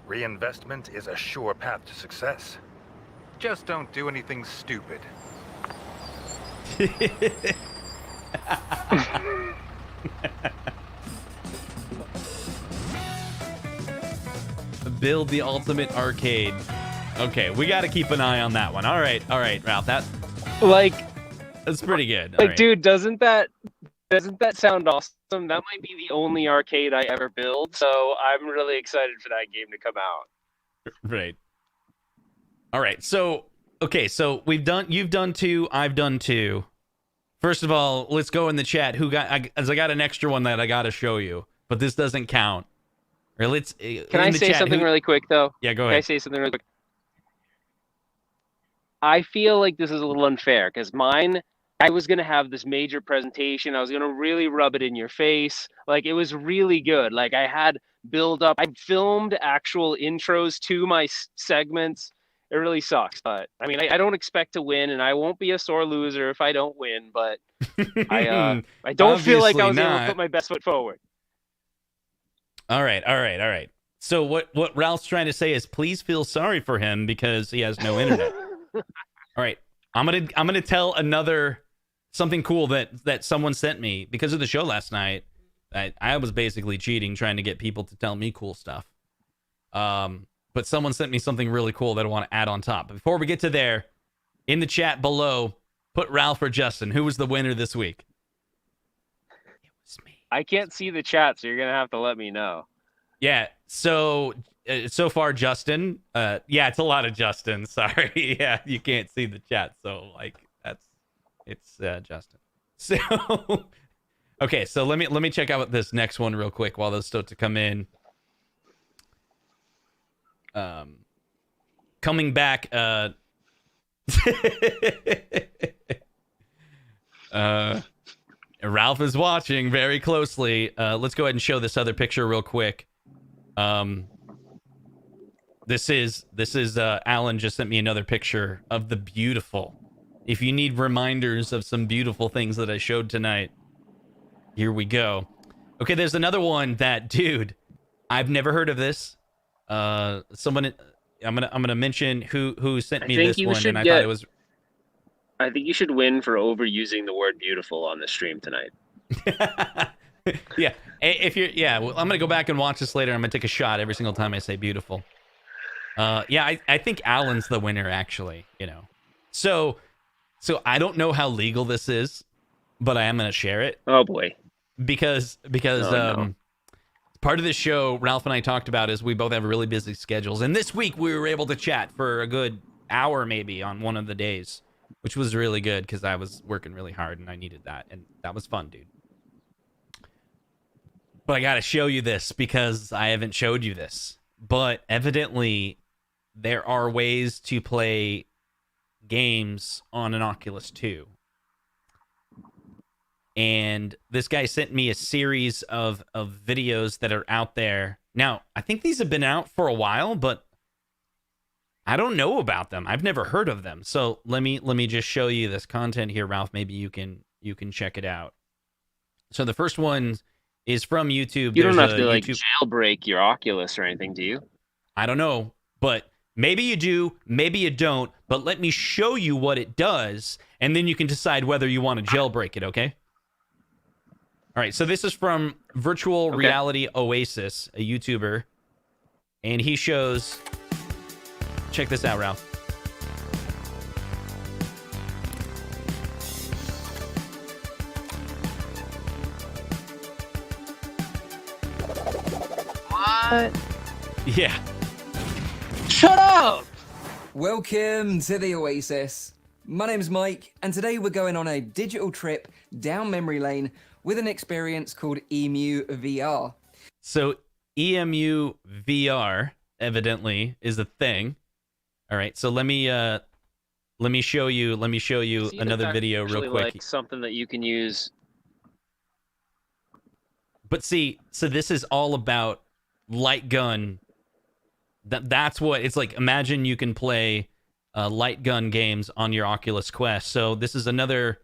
Reinvestment is a sure path to success. Just don't do anything stupid. Build the ultimate arcade. Okay, we got to keep an eye on that one. All right, Ralph. That's pretty good. All Like, right. dude, doesn't that sound awesome? That might be the only arcade I ever build, so I'm really excited for that game to come out. Right. All right. So, okay. So you've done two. I've done two. First of all, let's go in the chat. I got an extra one that I got to show you, but this doesn't count. Or let's. Can I say something really quick, though? Yeah, go Can I ahead. say something really quick? I feel like this is a little unfair because mine, I was going to have this major presentation. I was going to really rub it in your face. Like, it was really good. Like, I had build up. I filmed actual intros to my segments. It really sucks. But I mean, I don't expect to win, and I won't be a sore loser if I don't win. But I don't feel like I was able to put my best foot forward. All right. So what Ralph's trying to say is, please feel sorry for him because he has no internet. All right, I'm gonna tell something cool that someone sent me because of the show last night. I was basically cheating, trying to get people to tell me cool stuff. But someone sent me something really cool that I want to add on top. But before we get to there, in the chat below, put Ralph or Justin. Who was the winner this week? It was me. I can't see the chat, so you're gonna have to let me know. Yeah. So far, Justin. Yeah, it's a lot of Justin. Sorry. Yeah, you can't see the chat, so like it's Justin. So okay, so let me check out this next one real quick while those start to come in. Coming back. Ralph is watching very closely. Let's go ahead and show this other picture real quick. This is Alan just sent me another picture of the beautiful. If you need reminders of some beautiful things that I showed tonight, here we go. Okay, there's another one that, dude, I've never heard of this. Someone, I'm gonna mention who sent me this one, and I thought it was. I think you should win for overusing the word beautiful on the stream tonight. Yeah. Well, I'm gonna go back and watch this later. I'm gonna take a shot every single time I say beautiful. Yeah, I think Alan's the winner, actually. So I don't know how legal this is, but I am gonna share it. Oh boy. Because no. Part of the show Ralph and I talked about is we both have really busy schedules, and this week we were able to chat for a good hour maybe on one of the days, which was really good because I was working really hard and I needed that, and that was fun, dude. But I gotta show you this because I haven't showed you this. But evidently, there are ways to play games on an Oculus 2. And this guy sent me a series of videos that are out there. Now, I think these have been out for a while, but I don't know about them. I've never heard of them. So let me just show you this content here, Ralph. Maybe you can check it out. So the first one is from YouTube. You don't have to like jailbreak your Oculus or anything, do you? I don't know, but maybe you do, maybe you don't. But let me show you what it does, and then you can decide whether you want to jailbreak it, okay? All right, so this is from Virtual Reality Oasis, a YouTuber, and he shows... Check this out, Ralph. What? Yeah. Shut up! Welcome to the Oasis. My name's Mike, and today we're going on a digital trip down memory lane with an experience called EMU VR. So EMU VR, evidently, is a thing. All right, so let me show you another video real quick. Like something that you can use. But see, so this is all about light gun. That's what it's like. Imagine you can play light gun games on your Oculus Quest. So this is another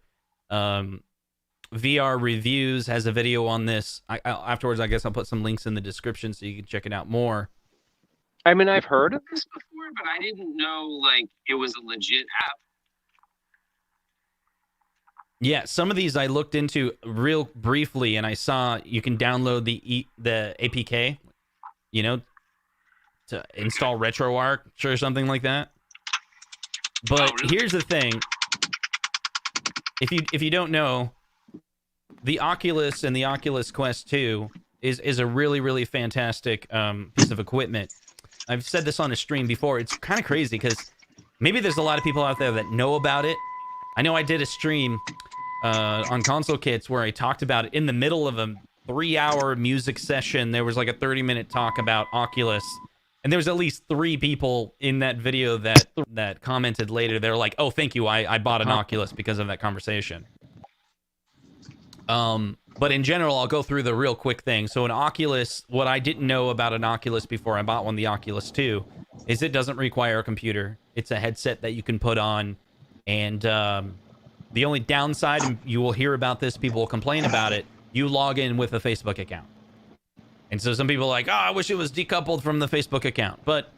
VR Reviews has a video on this. Afterwards, I guess I'll put some links in the description so you can check it out more. I mean, I've heard of this before, but I didn't know like it was a legit app. Yeah, some of these I looked into real briefly, and I saw you can download the APK, to install RetroArch or something like that. But Here's the thing: if you don't know, the Oculus and the Oculus Quest 2 is a really, really fantastic piece of equipment. I've said this on a stream before. It's kind of crazy because maybe there's a lot of people out there that know about it. I know I did a stream on Console Kits where I talked about it in the middle of a 3-hour music session. There was like a 30-minute talk about Oculus. And there was at least 3 people in that video that commented later. They're like, oh, thank you. I bought an Oculus because of that conversation. But in general, I'll go through the real quick thing. So an Oculus, what I didn't know about an Oculus before I bought one, the Oculus 2, is it doesn't require a computer. It's a headset that you can put on. And the only downside, and you will hear about this, people will complain about it, you log in with a Facebook account. And so some people are like, oh, I wish it was decoupled from the Facebook account. But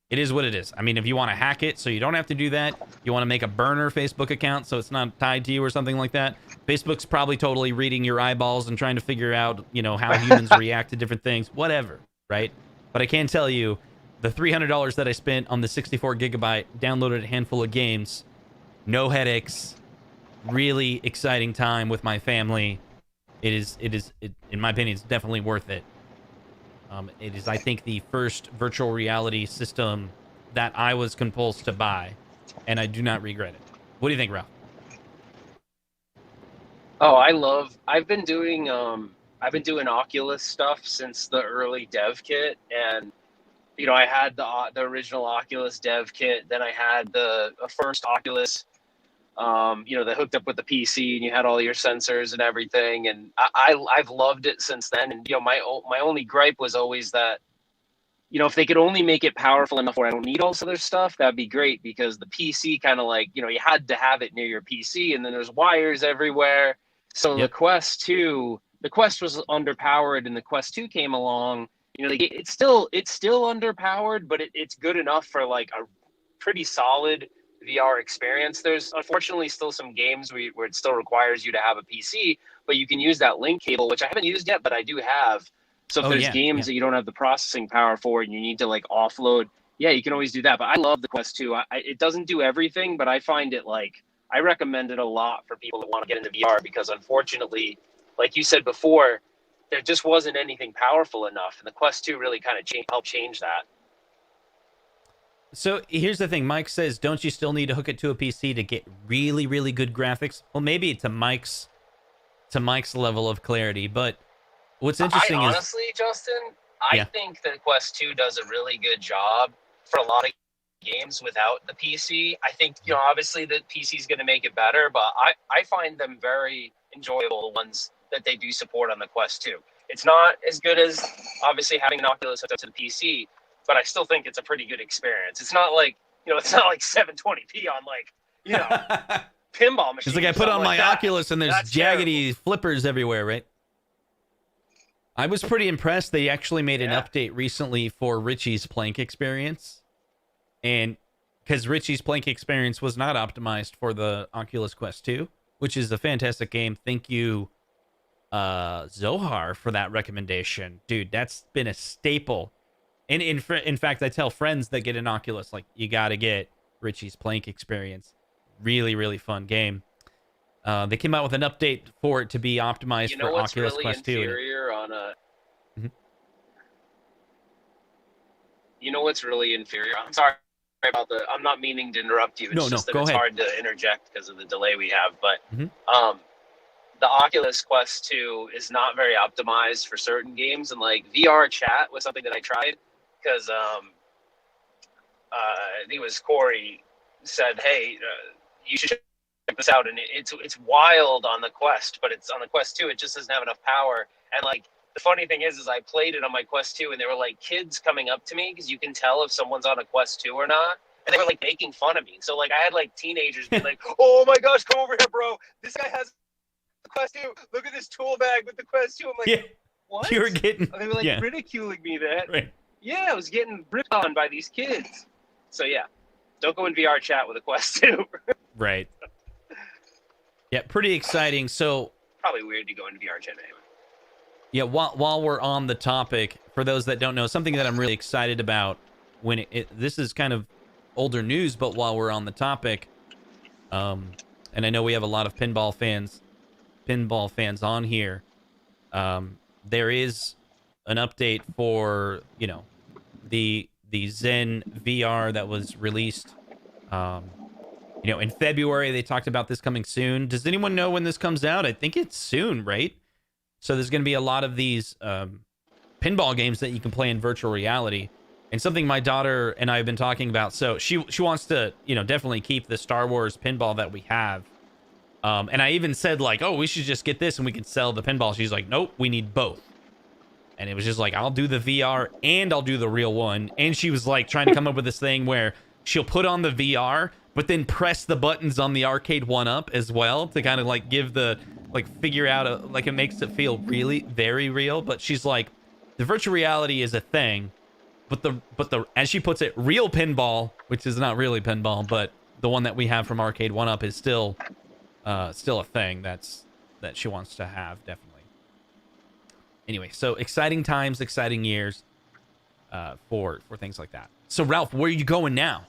it is what it is. I mean, if you want to hack it so you don't have to do that, you want to make a burner Facebook account so it's not tied to you or something like that, Facebook's probably totally reading your eyeballs and trying to figure out, you know, how humans react to different things, whatever, right? But I can tell you, the $300 that I spent on the 64 gigabyte, downloaded a handful of games, no headaches, really exciting time with my family. It is, in my opinion, it's definitely worth it. It is, I think, the first virtual reality system that I was compulsed to buy, and I do not regret it. What do you think, Ralph? Oh, I've been doing Oculus stuff since the early dev kit, and you know, I had the original Oculus dev kit, then I had the first Oculus, you know, that hooked up with the PC, and you had all your sensors and everything, and I've loved it since then. And you know, my only gripe was always that, you know, if they could only make it powerful enough where I don't need all this other stuff, that'd be great, because the PC kind of like, you know, you had to have it near your PC, and then there's wires everywhere. So Yep. The Quest 2, the Quest was underpowered, and the Quest 2 came along. You know, it's still underpowered, but it's good enough for like a pretty solid VR experience. There's unfortunately still some games where it still requires you to have a PC, but you can use that link cable, which I haven't used yet, but I do have. So if there's games that you don't have the processing power for and you need to like offload, yeah, you can always do that. But I love the Quest 2. It doesn't do everything, but I find it like, I recommend it a lot for people that want to get into VR, because unfortunately, like you said before, there just wasn't anything powerful enough. And the Quest 2 really kind of helped change that. So here's the thing. Mike says, don't you still need to hook it to a PC to get really, really good graphics? Well, maybe to Mike's level of clarity. But what's interesting honestly, Justin, I think that Quest 2 does a really good job for a lot of games without the PC. I think, you know, obviously the PC is going to make it better, but I find them very enjoyable, the ones that they do support on the Quest 2. It's not as good as obviously having an Oculus hooked up to the PC, but I still think it's a pretty good experience. It's not like, you know, it's not like 720p on like, you know, pinball machines. It's like I put on my Oculus and there's jaggedy flippers everywhere, right? I was pretty impressed. They actually made an update recently for Richie's Plank experience. And because Richie's Plank experience was not optimized for the Oculus Quest 2, which is a fantastic game. Thank you, Zohar, for that recommendation. Dude, that's been a staple. And in fact, I tell friends that get an Oculus, like, you got to get Richie's Plank experience. Really, really fun game. They came out with an update for it to be optimized for Oculus Quest 2. You know what's really inferior? I'm sorry about I'm not meaning to interrupt you. It's just that it's hard to interject because of the delay we have. But the Oculus Quest 2 is not very optimized for certain games. And like VR chat was something that I tried because I think it was Corey said, hey, you should check this out. And it's wild on the Quest, but it's on the Quest 2. It just doesn't have enough power. And like, the funny thing is I played it on my Quest 2 and there were like kids coming up to me because you can tell if someone's on a Quest 2 or not. And they were like making fun of me. So like I had like teenagers be like, oh my gosh, come over here, bro. This guy has the Quest 2. Look at this tool bag with the Quest 2. I'm like, what? You were getting... And they were like ridiculing me that. Right. Yeah, I was getting ripped on by these kids. So yeah, don't go in VR chat with a Quest 2. Right. Yeah, pretty exciting. So... Probably weird to go into VR chat anyway. Yeah, while we're on the topic, for those that don't know, something that I'm really excited about when this is kind of older news, but while we're on the topic, and I know we have a lot of pinball fans on here, there is an update for, you know, the Zen VR that was released, you know, in February. They talked about this coming soon. Does anyone know when this comes out? I think it's soon, right? So there's going to be a lot of these pinball games that you can play in virtual reality. And something my daughter and I have been talking about. So she wants to, you know, definitely keep the Star Wars pinball that we have. And I even said like, oh, we should just get this and we can sell the pinball. She's like, nope, we need both. And it was just like, I'll do the VR and I'll do the real one. And she was like trying to come up with this thing where she'll put on the VR, but then press the buttons on the arcade one up as well to kind of like give the, like figure out, like it makes it feel really very real. But she's like, the virtual reality is a thing, but the, as she puts it, real pinball, which is not really pinball, but the one that we have from arcade one up is still a thing that she wants to have, definitely. Anyway, so exciting times, exciting years for things like that. So Ralph, where are you going now?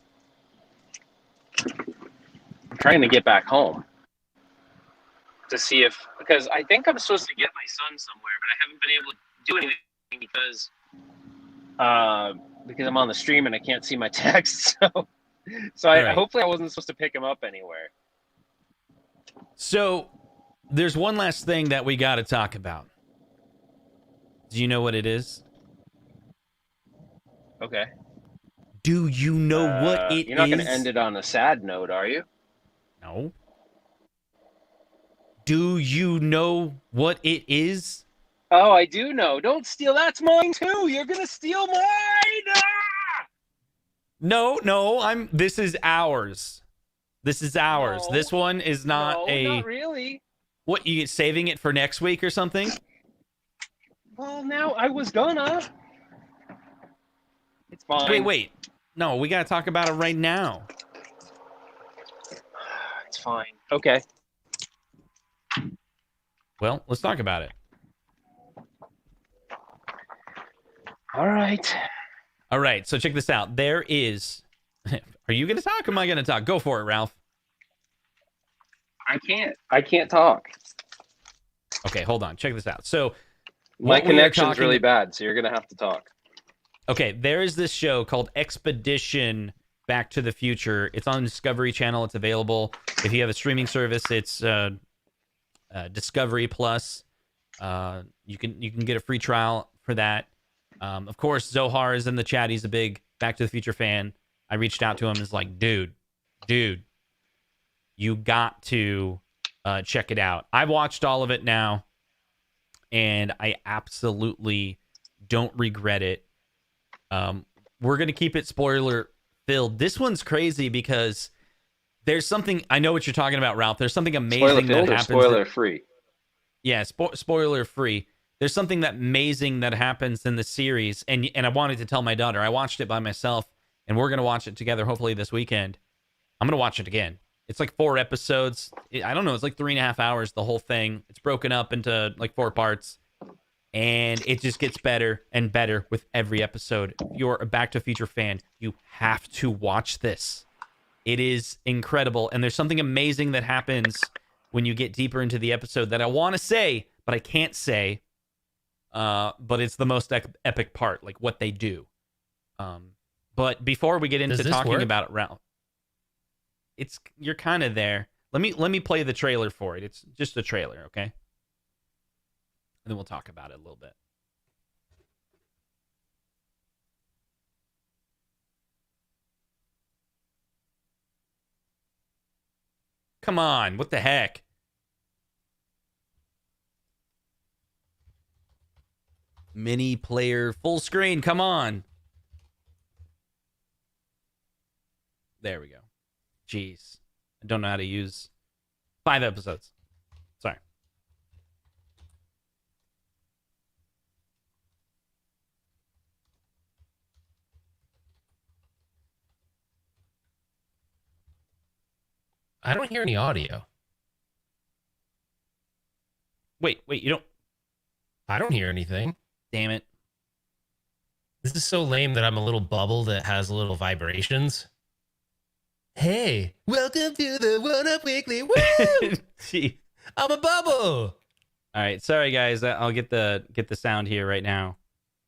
I'm trying to get back home to see if, because I think I'm supposed to get my son somewhere, but I haven't been able to do anything because I'm on the stream and I can't see my text. So Right. Hopefully I wasn't supposed to pick him up anywhere. So there's one last thing that we got to talk about. Do you know what it is? Okay. Do you know what it is? You're not going to end it on a sad note, are you? No. Do you know what it is? Oh, I do know. Don't steal. That's mine too. You're going to steal mine. Ah! No, this is ours. This is ours. No. This one is not Not really. What, you saving it for next week or something? Well, now I was gonna. It's fine. Wait. No, we got to talk about it right now. It's fine. Okay. Well, let's talk about it. All right. All right, so check this out. There is... Are you going to talk or am I going to talk? Go for it, Ralph. I can't talk. Okay, hold on. Check this out. So... My what we were connection's talking- really bad, so you're gonna have to talk. Okay, there is this show called Expedition Back to the Future. It's on Discovery Channel. It's available. If you have a streaming service, it's Discovery Plus. You can get a free trial for that. Of course, Zohar is in the chat. He's a big Back to the Future fan. I reached out to him and was like, dude, you got to check it out. I've watched all of it now, and I absolutely don't regret it. We're going to keep it spoiler filled. This one's crazy because there's something, I know what you're talking about, Ralph. There's something amazing that happens. Spoiler free. Yeah, spoiler free. There's something that amazing that happens in the series, and I wanted to tell my daughter. I watched it by myself, and we're going to watch it together hopefully this weekend. I'm going to watch it again. It's like 4 episodes. I don't know. It's like 3.5 hours, the whole thing. It's broken up into like 4 parts. And it just gets better and better with every episode. If you're a Back to the Future fan, you have to watch this. It is incredible. And there's something amazing that happens when you get deeper into the episode that I want to say, but I can't say. But it's the most epic part, like what they do. But before we get into talking about it, Ralph, you're kind of there. Let me play the trailer for it. It's just a trailer, okay? And then we'll talk about it a little bit. Come on, what the heck? Mini player full screen, come on. There we go. Jeez. I don't know how to use 5 episodes. Sorry. I don't hear any audio. Wait, you don't... I don't hear anything. Damn it. This is so lame that I'm a little bubble that has little vibrations. Hey, welcome to the One Up Weekly. Woo! Gee. I'm a bubble. All right, sorry guys. I'll get the sound here right now.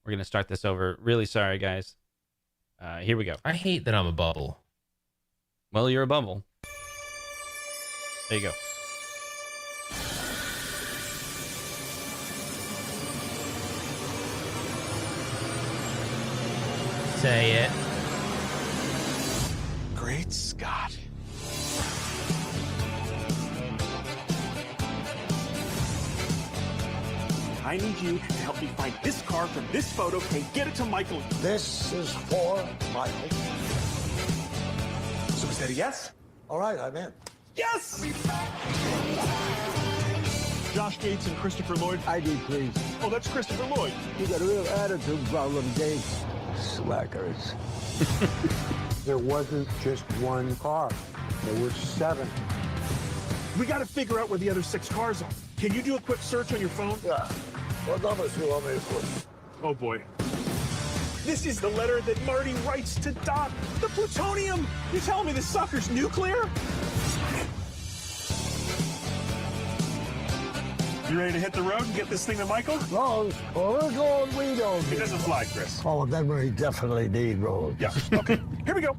We're gonna start this over. Really sorry, guys. Here we go. I hate that I'm a bubble. Well, you're a bubble. There you go. Say it. Great Scott. I need you to help me find this car from this photo and get it to Michael. This is for Michael. So is that a yes? All right, I'm in. Yes! Josh Gates and Christopher Lloyd. ID, please. Oh, that's Christopher Lloyd. You got a real attitude problem, Gates. Slackers. There wasn't just one car. There were 7. We got to figure out where the other 6 cars are. Can you do a quick search on your phone? Yeah. What numbers do you want me to put? Oh, boy. This is the letter that Marty writes to Doc. The plutonium! You telling me this sucker's nuclear? You ready to hit the road and get this thing to Michael? Roads. Well, we're going, we don't. It doesn't fly, Chris. Oh, then we definitely need roads. Yeah, okay. Here we go.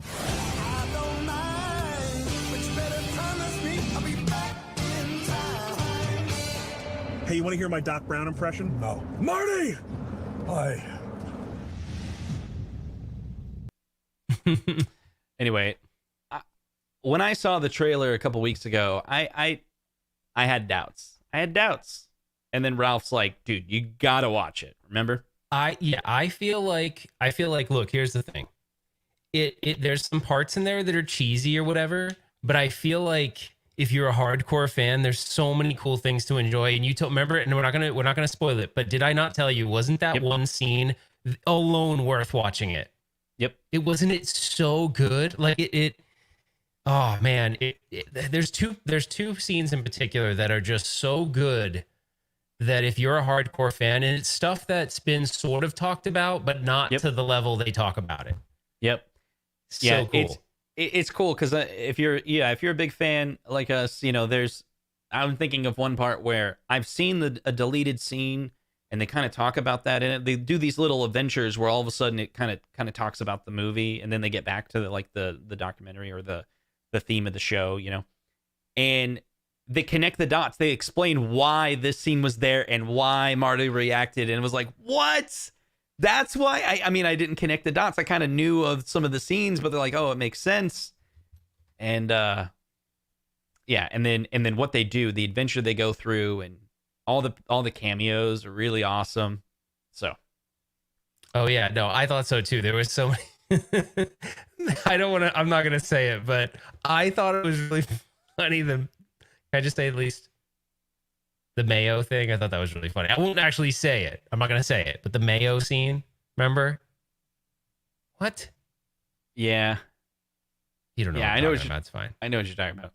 Hey, you want to hear my Doc Brown impression? No. Marty! Hi. Anyway, when I saw the trailer a couple weeks ago, I had doubts. And then Ralph's like, dude, you gotta watch it. Remember? I feel like look, here's the thing. There's some parts in there that are cheesy or whatever, but I feel like if you're a hardcore fan, there's so many cool things to enjoy. And you remember it, and we're not gonna spoil it, but did I not tell you, wasn't that one scene alone worth watching it? Yep. Wasn't it so good? Like oh man, there's two scenes in particular that are just so good that if you're a hardcore fan, and it's stuff that's been sort of talked about, but not to the level they talk about it. Yep. So cool. It's cool because if you're a big fan like us, I'm thinking of one part where I've seen a deleted scene, and they kind of talk about that in it. They do these little adventures where all of a sudden it kind of talks about the movie, and then they get back to the documentary or the theme of the show, and they connect the dots. They explain why this scene was there and why Marty reacted, and it was like, what? That's why. I mean, I didn't connect the dots. I kind of knew of some of the scenes, but they're like, oh, it makes sense. And yeah, and then what they do, the adventure they go through, and all the cameos are really awesome. So, oh yeah, no, I thought so too. There was so many. I'm not gonna say it, but I thought it was really funny. Can I just say at least the Mayo thing? I thought that was really funny. I won't actually say it. I'm not gonna say it, but the Mayo scene, remember? What? Yeah. You don't know. Yeah, I know what you're talking about. It's fine. I know what you're talking about.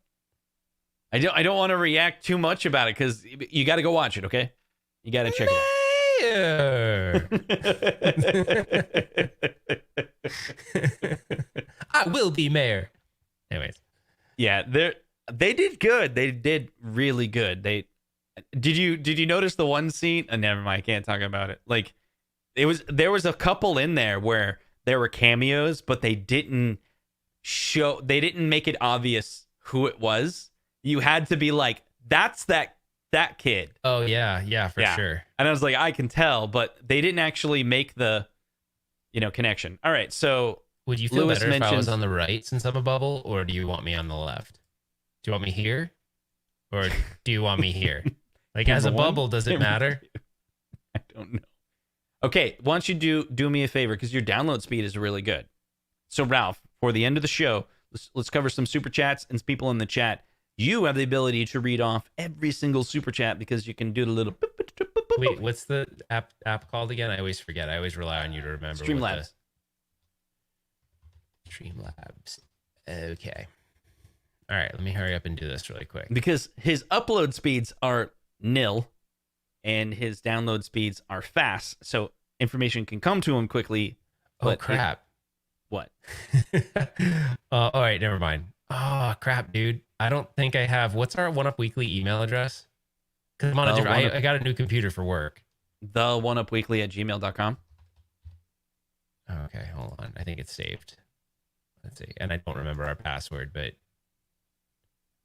I don't want to react too much about it because you got to go watch it. Okay, you got to check it out. I will be mayor. Anyways, yeah, they did good. They did really good. Did you notice the one scene? Never mind, I can't talk about it. Like there was a couple in there where there were cameos, but they didn't make it obvious who it was. You had to be like, that's that kid. Oh yeah, for sure. And I was like, I can tell, but they didn't actually make the connection. All right, so would you feel better if I was on the right since I'm a bubble, or do you want me on the left? Do you want me here, or do you want me here? Like as a bubble, does it matter? I don't know. Okay, why don't you do me a favor, because your download speed is really good. So Ralph, for the end of the show, let's cover some super chats and people in the chat. You have the ability to read off every single super chat because you can do the little. Wait, what's the app called again? I always forget. I always rely on you to remember. Streamlabs. Streamlabs. Okay. All right, let me hurry up and do this really quick. Because his upload speeds are nil and his download speeds are fast. So information can come to him quickly. Oh, crap. What? All right, never mind. Oh, crap, dude. I don't think I have. What's our One Up Weekly email address? Because I'm on a different. I got a new computer for work. The oneupweekly@gmail.com. Okay, hold on. I think it's saved. Let's see. And I don't remember our password, but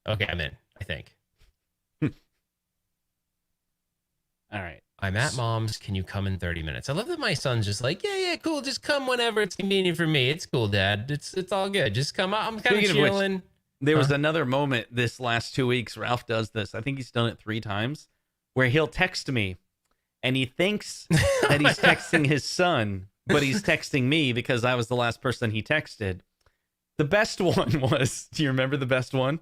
okay, I'm in, I think. All right. I'm at mom's. Can you come in 30 minutes? I love that my son's just like, yeah, cool. Just come whenever it's convenient for me. It's cool, Dad. It's all good. Just come out. I'm kind of chilling. There was another moment this last 2 weeks. Ralph does this. I think he's done it 3 times where he'll text me and he thinks that he's texting his son, but he's texting me because I was the last person he texted. The best one was, do you remember the best one?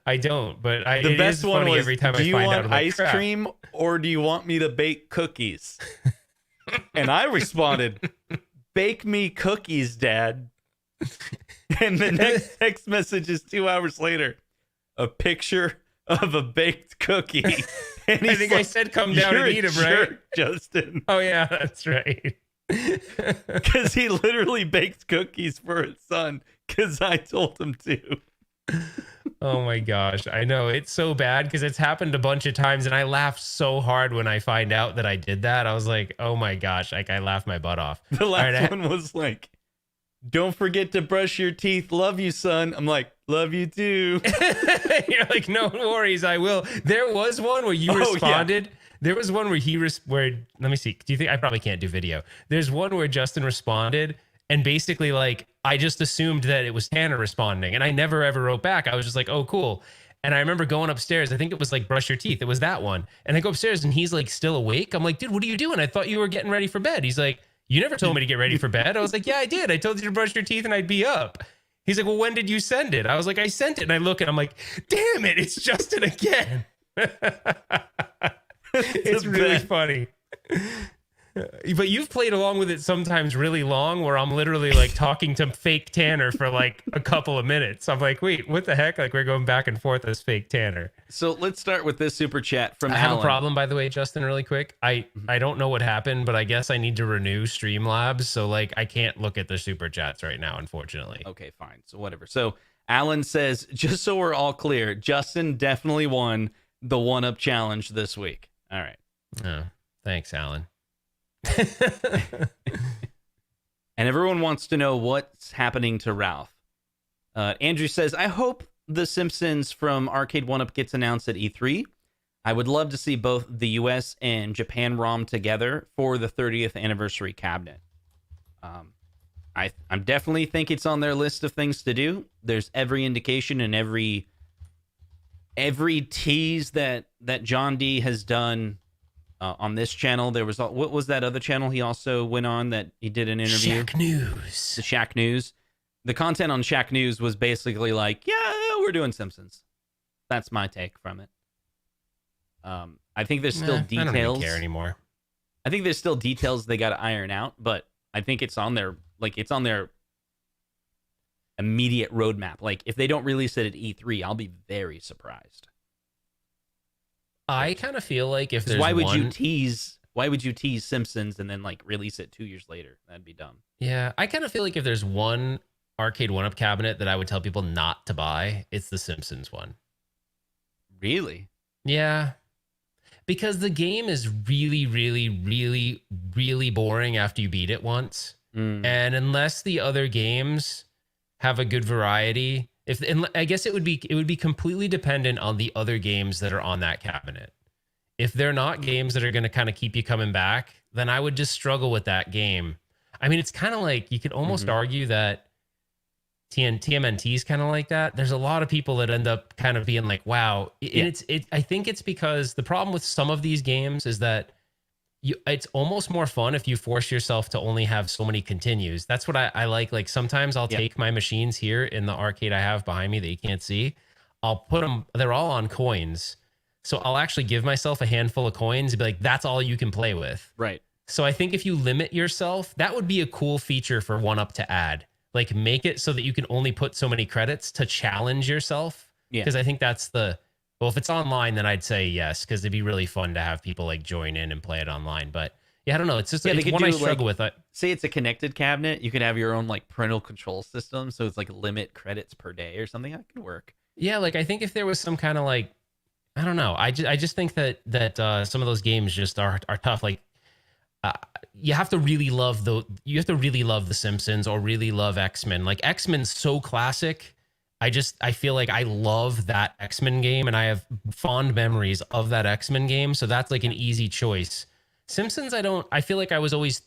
I don't, but the best one was, every time do I you find want out, I'm like, ice crap. cream or do you want me to bake cookies? And I responded, bake me cookies, Dad. And the next text message is 2 hours later, a picture of a baked cookie. And I think I said come down "You're and a eat 'em, jerk, right?" Justin. Oh yeah, that's right. Because he literally baked cookies for his son because I told him to. Oh my gosh, I know it's so bad because it's happened a bunch of times, and I laughed so hard when I find out that I did that. I was like, oh my gosh, like I laughed my butt off. The All last right, one was like, don't forget to brush your teeth. Love you, son. I'm like, love you too. You're like, no worries, I will. There was one where you Oh, yeah. responded. There was one where where, let me see. Do you think I probably can't do video? There's one where Justin responded, and basically, like, I just assumed that it was Tanner responding, and I never ever wrote back. I was just like, oh, cool. And I remember going upstairs. I think it was like brush your teeth. It was that one. And I go upstairs, and he's like still awake. I'm like, dude, what are you doing? I thought you were getting ready for bed. He's like, you never told me to get ready for bed. I was like, yeah, I did. I told you to brush your teeth and I'd be up. He's like, well, when did you send it? I was like, I sent it. And I look and I'm like, damn it, it's Justin again. It's really funny. But you've played along with it sometimes really long where I'm literally like talking to fake Tanner for like a couple of minutes. I'm like, wait, what the heck? Like we're going back and forth as fake Tanner. So let's start with this super chat from I have Alan. a problem, by the way, Justin, really quick. I don't know what happened, but I guess I need to renew Streamlabs. So like I can't look at the super chats right now, unfortunately. Okay, fine. So whatever. So Alan says, just so we're all clear, Justin definitely won the one-up challenge this week. All right. Oh, thanks, Alan. And everyone wants to know what's happening to Ralph. Andrew says, I hope The Simpsons from Arcade 1-Up gets announced at E3. I would love to see both the US and Japan ROM together for the 30th anniversary cabinet. I definitely think it's on their list of things to do. There's every indication and every tease that John D has done on this channel. There was, what was that other channel he also went on that he did an interview? Shack News. The Shack News. The content on Shack News was basically like, yeah, we're doing Simpsons. That's my take from it. I think there's still details. I don't even care anymore. I think there's still details they got to iron out, but I think it's on their immediate roadmap. Like if they don't release it at E3, I'll be very surprised. I kind of feel like if there's why would you tease Simpsons and then like release it 2 years later? That'd be dumb. Yeah, I kind of feel like if there's one Arcade 1-Up cabinet that I would tell people not to buy, it's the Simpsons one. Really? Yeah. Because the game is really, really, really, really boring after you beat it once. And unless the other games have a good variety, I guess it would be completely dependent on the other games that are on that cabinet. If they're not games that are going to kind of keep you coming back, then I would just struggle with that game. I mean, it's kind of like you could almost argue that TMNT is kind of like that. There's a lot of people that end up kind of being like, wow. I think it's because the problem with some of these games is that it's almost more fun if you force yourself to only have so many continues. That's what I like. Like sometimes I'll take my machines here in the arcade I have behind me that you can't see. I'll put them, they're all on coins. So I'll actually give myself a handful of coins and be like, that's all you can play with. Right. So I think if you limit yourself, that would be a cool feature for 1-Up to add. Like make it so that you can only put so many credits to challenge yourself. Yeah. Because I think that's well, if it's online, then I'd say yes, because it'd be really fun to have people like join in and play it online. But yeah, I don't know. It's just it's one I struggle with. Say it's a connected cabinet. You could have your own like parental control system. So it's like limit credits per day or something. That could work. Yeah, like I think if there was some kind of like, I don't know. I just think that some of those games just are tough. Like you have to really love the Simpsons or really love X-Men. Like X-Men's so classic. I feel like I love that X-Men game and I have fond memories of that X-Men game. So that's like an easy choice. Simpsons, I feel like I was always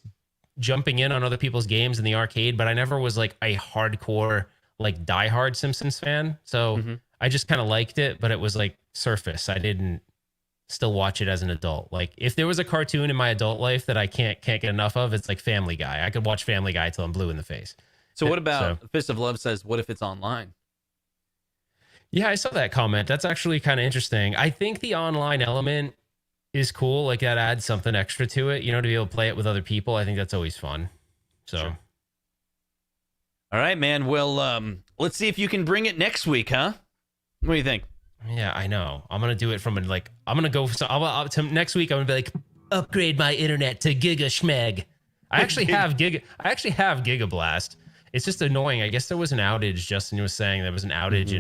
jumping in on other people's games in the arcade, but I never was like a hardcore, like diehard Simpsons fan. So I just kind of liked it, but it was like surface. I didn't still watch it as an adult. Like if there was a cartoon in my adult life that I can't get enough of, it's like Family Guy. I could watch Family Guy till I'm blue in the face. So what about Fist of Love says, what if it's online? Yeah, I saw that comment. That's actually kind of interesting. I think the online element is cool. Like that adds something extra to it, you know, to be able to play it with other people. I think that's always fun. So, sure. All right, man. Well, let's see if you can bring it next week, huh? What do you think? Yeah, I know. I'm gonna do it from I'm gonna go. To next week, I'm gonna be like, upgrade my internet to Giga Schmeg. I actually have Giga Blast. It's just annoying. I guess there was an outage. Justin was saying there was an outage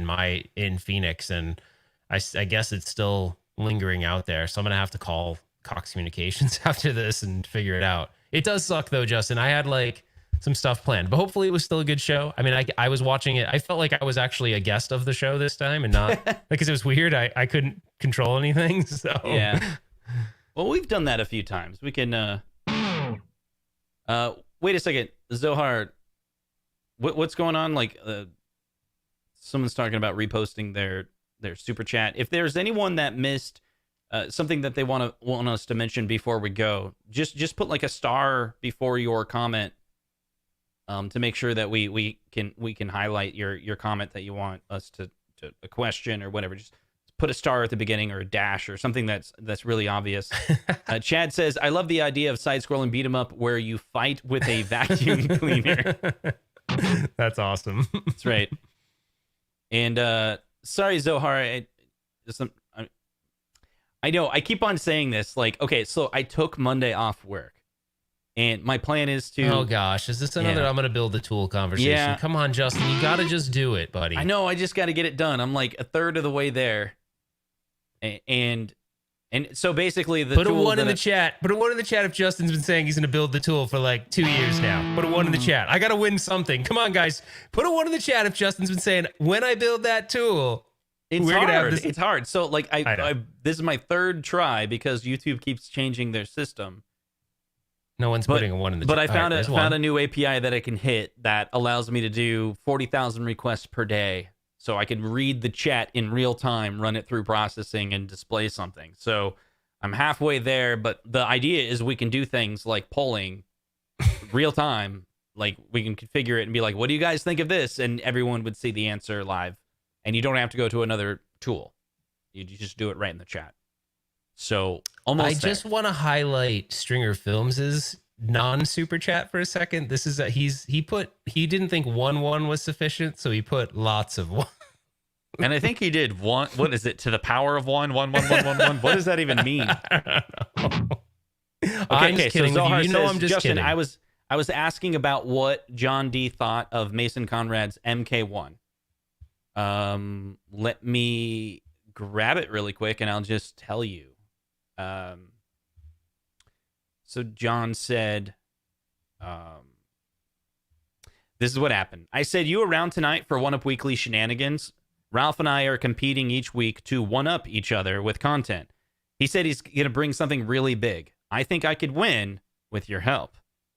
in Phoenix, and I guess it's still lingering out there. So I'm gonna have to call Cox Communications after this and figure it out. It does suck though, Justin. I had like some stuff planned, but hopefully it was still a good show. I mean, I was watching it. I felt like I was actually a guest of the show this time and not because it was weird. I couldn't control anything. So yeah. Well, we've done that a few times. We can. Wait a second, Zohar. What's going on? Like, someone's talking about reposting their super chat. If there's anyone that missed something that they want us to mention before we go, just put like a star before your comment. To make sure that we can highlight your comment that you want us to a question or whatever. Just put a star at the beginning or a dash or something that's really obvious. Chad says, I love the idea of side-scrolling beat 'em up where you fight with a vacuum cleaner. That's awesome. That's right. And sorry, Zohar. I know I keep on saying this. Like, okay, so I took Monday off work. And my plan is to... Oh, gosh. Is this another I'm going to build the tool conversation? Yeah. Come on, Justin. You got to just do it, buddy. I know. I just got to get it done. I'm like a third of the way there. And so basically... Put a 1 in the chat. Put a 1 in the chat if Justin's been saying he's going to build the tool for like 2 years now. Put a 1 in the chat. I got to win something. Come on, guys. Put a 1 in the chat if Justin's been saying, when I build that tool... It's hard. It's hard. So like I this is my third try because YouTube keeps changing their system. No one's putting a 1 in the chat. But I found a new API that I can hit that allows me to do 40,000 requests per day. So I can read the chat in real time, run it through processing, and display something. So I'm halfway there, but the idea is we can do things like polling real time. Like we can configure it and be like, what do you guys think of this? And everyone would see the answer live. And you don't have to go to another tool. You just do it right in the chat. So almost I just want to highlight Stringer Films' non-super chat for a second. This is he didn't think 1-1 was sufficient, so he put lots of 1. And I think he did one. What is it? To the power of 1, 1, 1, 1, 1, 1. What does that even mean? I don't know. I'm just kidding. So Zohar you know, says, I'm just Justin, kidding. I was asking about what John D thought of Mason Conrad's MK1. Let me grab it really quick and I'll just tell you. So John said, this is what happened. I said, you around tonight for One Up Weekly shenanigans? Ralph and I are competing each week to one-up each other with content. He said he's going to bring something really big. I think I could win with your help.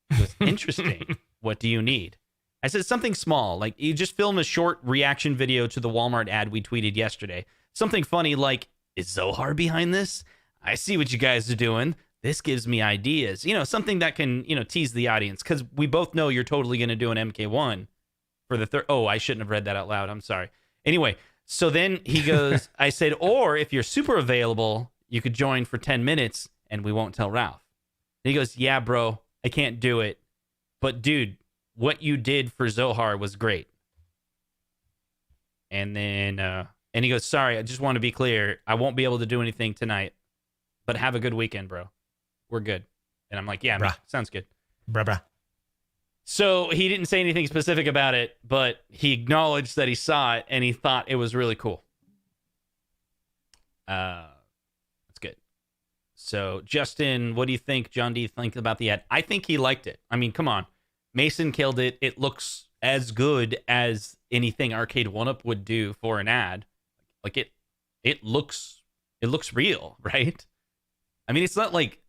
It was interesting. What do you need? I said something small, like you just film a short reaction video to the Walmart ad we tweeted yesterday. Something funny like, is Zohar behind this? I see what you guys are doing. This gives me ideas. You know, something that can, tease the audience. Because we both know you're totally going to do an MK1 for the third. Oh, I shouldn't have read that out loud. I'm sorry. Anyway, so then he goes, I said, or if you're super available, you could join for 10 minutes and we won't tell Ralph. And he goes, yeah, bro, I can't do it. But dude, what you did for Zohar was great. And then, and he goes, sorry, I just want to be clear. I won't be able to do anything tonight, but have a good weekend, bro. We're good. And I'm like, yeah, man, sounds good. Bruh. So he didn't say anything specific about it, but he acknowledged that he saw it and he thought it was really cool. That's good. So Justin, what do you think, John? Do you think about the ad? I think he liked it. I mean, come on. Mason killed it. It looks as good as anything Arcade 1-Up would do for an ad. Like it looks real, right? I mean, it's not like,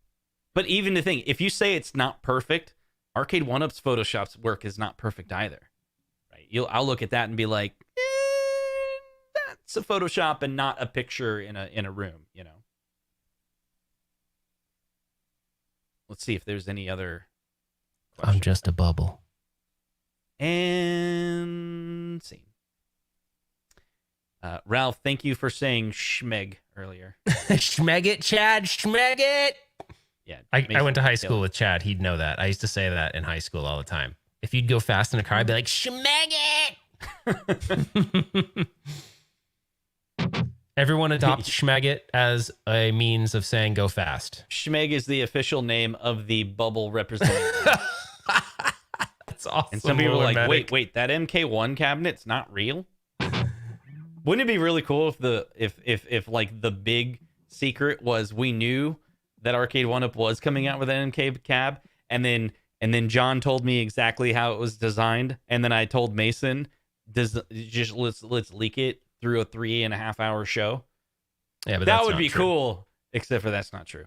but even the thing, if you say it's not perfect, Arcade 1-Up's Photoshop's work is not perfect either, right? I'll look at that and be like, that's a Photoshop and not a picture in a room, Let's see if there's any other. I'm just a bubble. And let's see. Ralph, thank you for saying schmeg earlier. Schmeg it, Chad. Schmeg it. Yeah. I went to high school with Chad. He'd know that. I used to say that in high school all the time. If you'd go fast in a car, I'd be like, schmeg it. Everyone adopt schmeg it as a means of saying go fast. Schmeg is the official name of the bubble representative. That's awesome. And some people are like, wait, that MK1 cabinet's not real? Wouldn't it be really cool if like the big secret was we knew that Arcade 1-Up was coming out with an MK cab, and then John told me exactly how it was designed, and then I told Mason, let's leak it through a 3.5 hour show. Yeah, but that would be cool. Except for that's not true.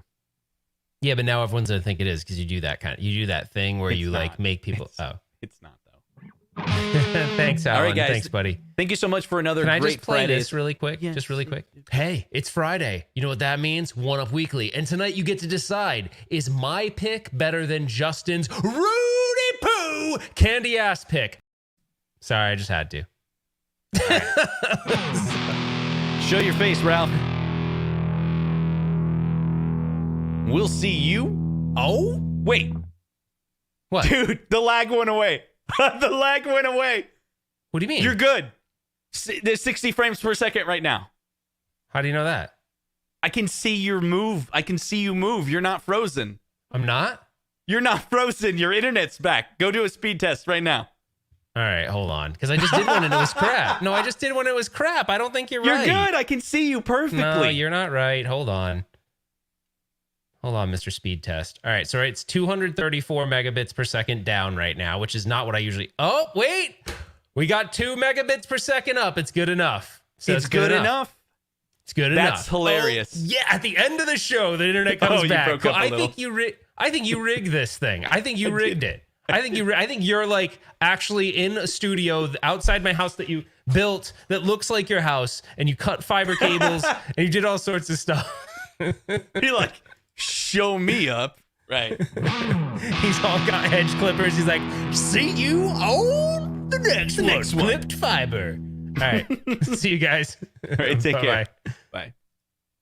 Yeah, but now everyone's gonna think it is because you do that thing where you like make people. It's not though. Thanks, Alan. All right, guys. Thanks, buddy. Thank you so much for another Can I great just play Friday. this really quick? Yes. Just really quick. Hey, it's Friday. You know what that means? 1-Up Weekly. And tonight you get to decide, is my pick better than Justin's Rudy Poo candy ass pick? Sorry, I just had to. Show your face, Ralph. We'll see you. Oh, wait. What? Dude, the lag went away. The lag went away. What do you mean? You're good. There's 60 frames per second right now. How do you know that? I can see your move. I can see you move. You're not frozen. I'm not? You're not frozen. Your internet's back. Go do a speed test right now. All right, hold on. Because I just did one and it was crap. No, I just did one and it was crap. I don't think you're right. You're good. I can see you perfectly. No, you're not right. Hold on. Hold on, Mr. Speed Test. All right, so it's 234 megabits per second down right now, which is not what I usually... Oh, wait! We got 2 megabits per second up. It's good enough. So it's good enough. It's good enough. That's hilarious. Oh, yeah, at the end of the show, the internet comes back. You broke up a little. I think you rigged this thing. I think you rigged it. I think you're like actually in a studio outside my house that you built that looks like your house, and you cut fiber cables and you did all sorts of stuff. You're like, show me up. Right. He's all got hedge clippers. He's like, see you on the next one. Clipped fiber. All right. See you guys. All right, take care. Bye-bye.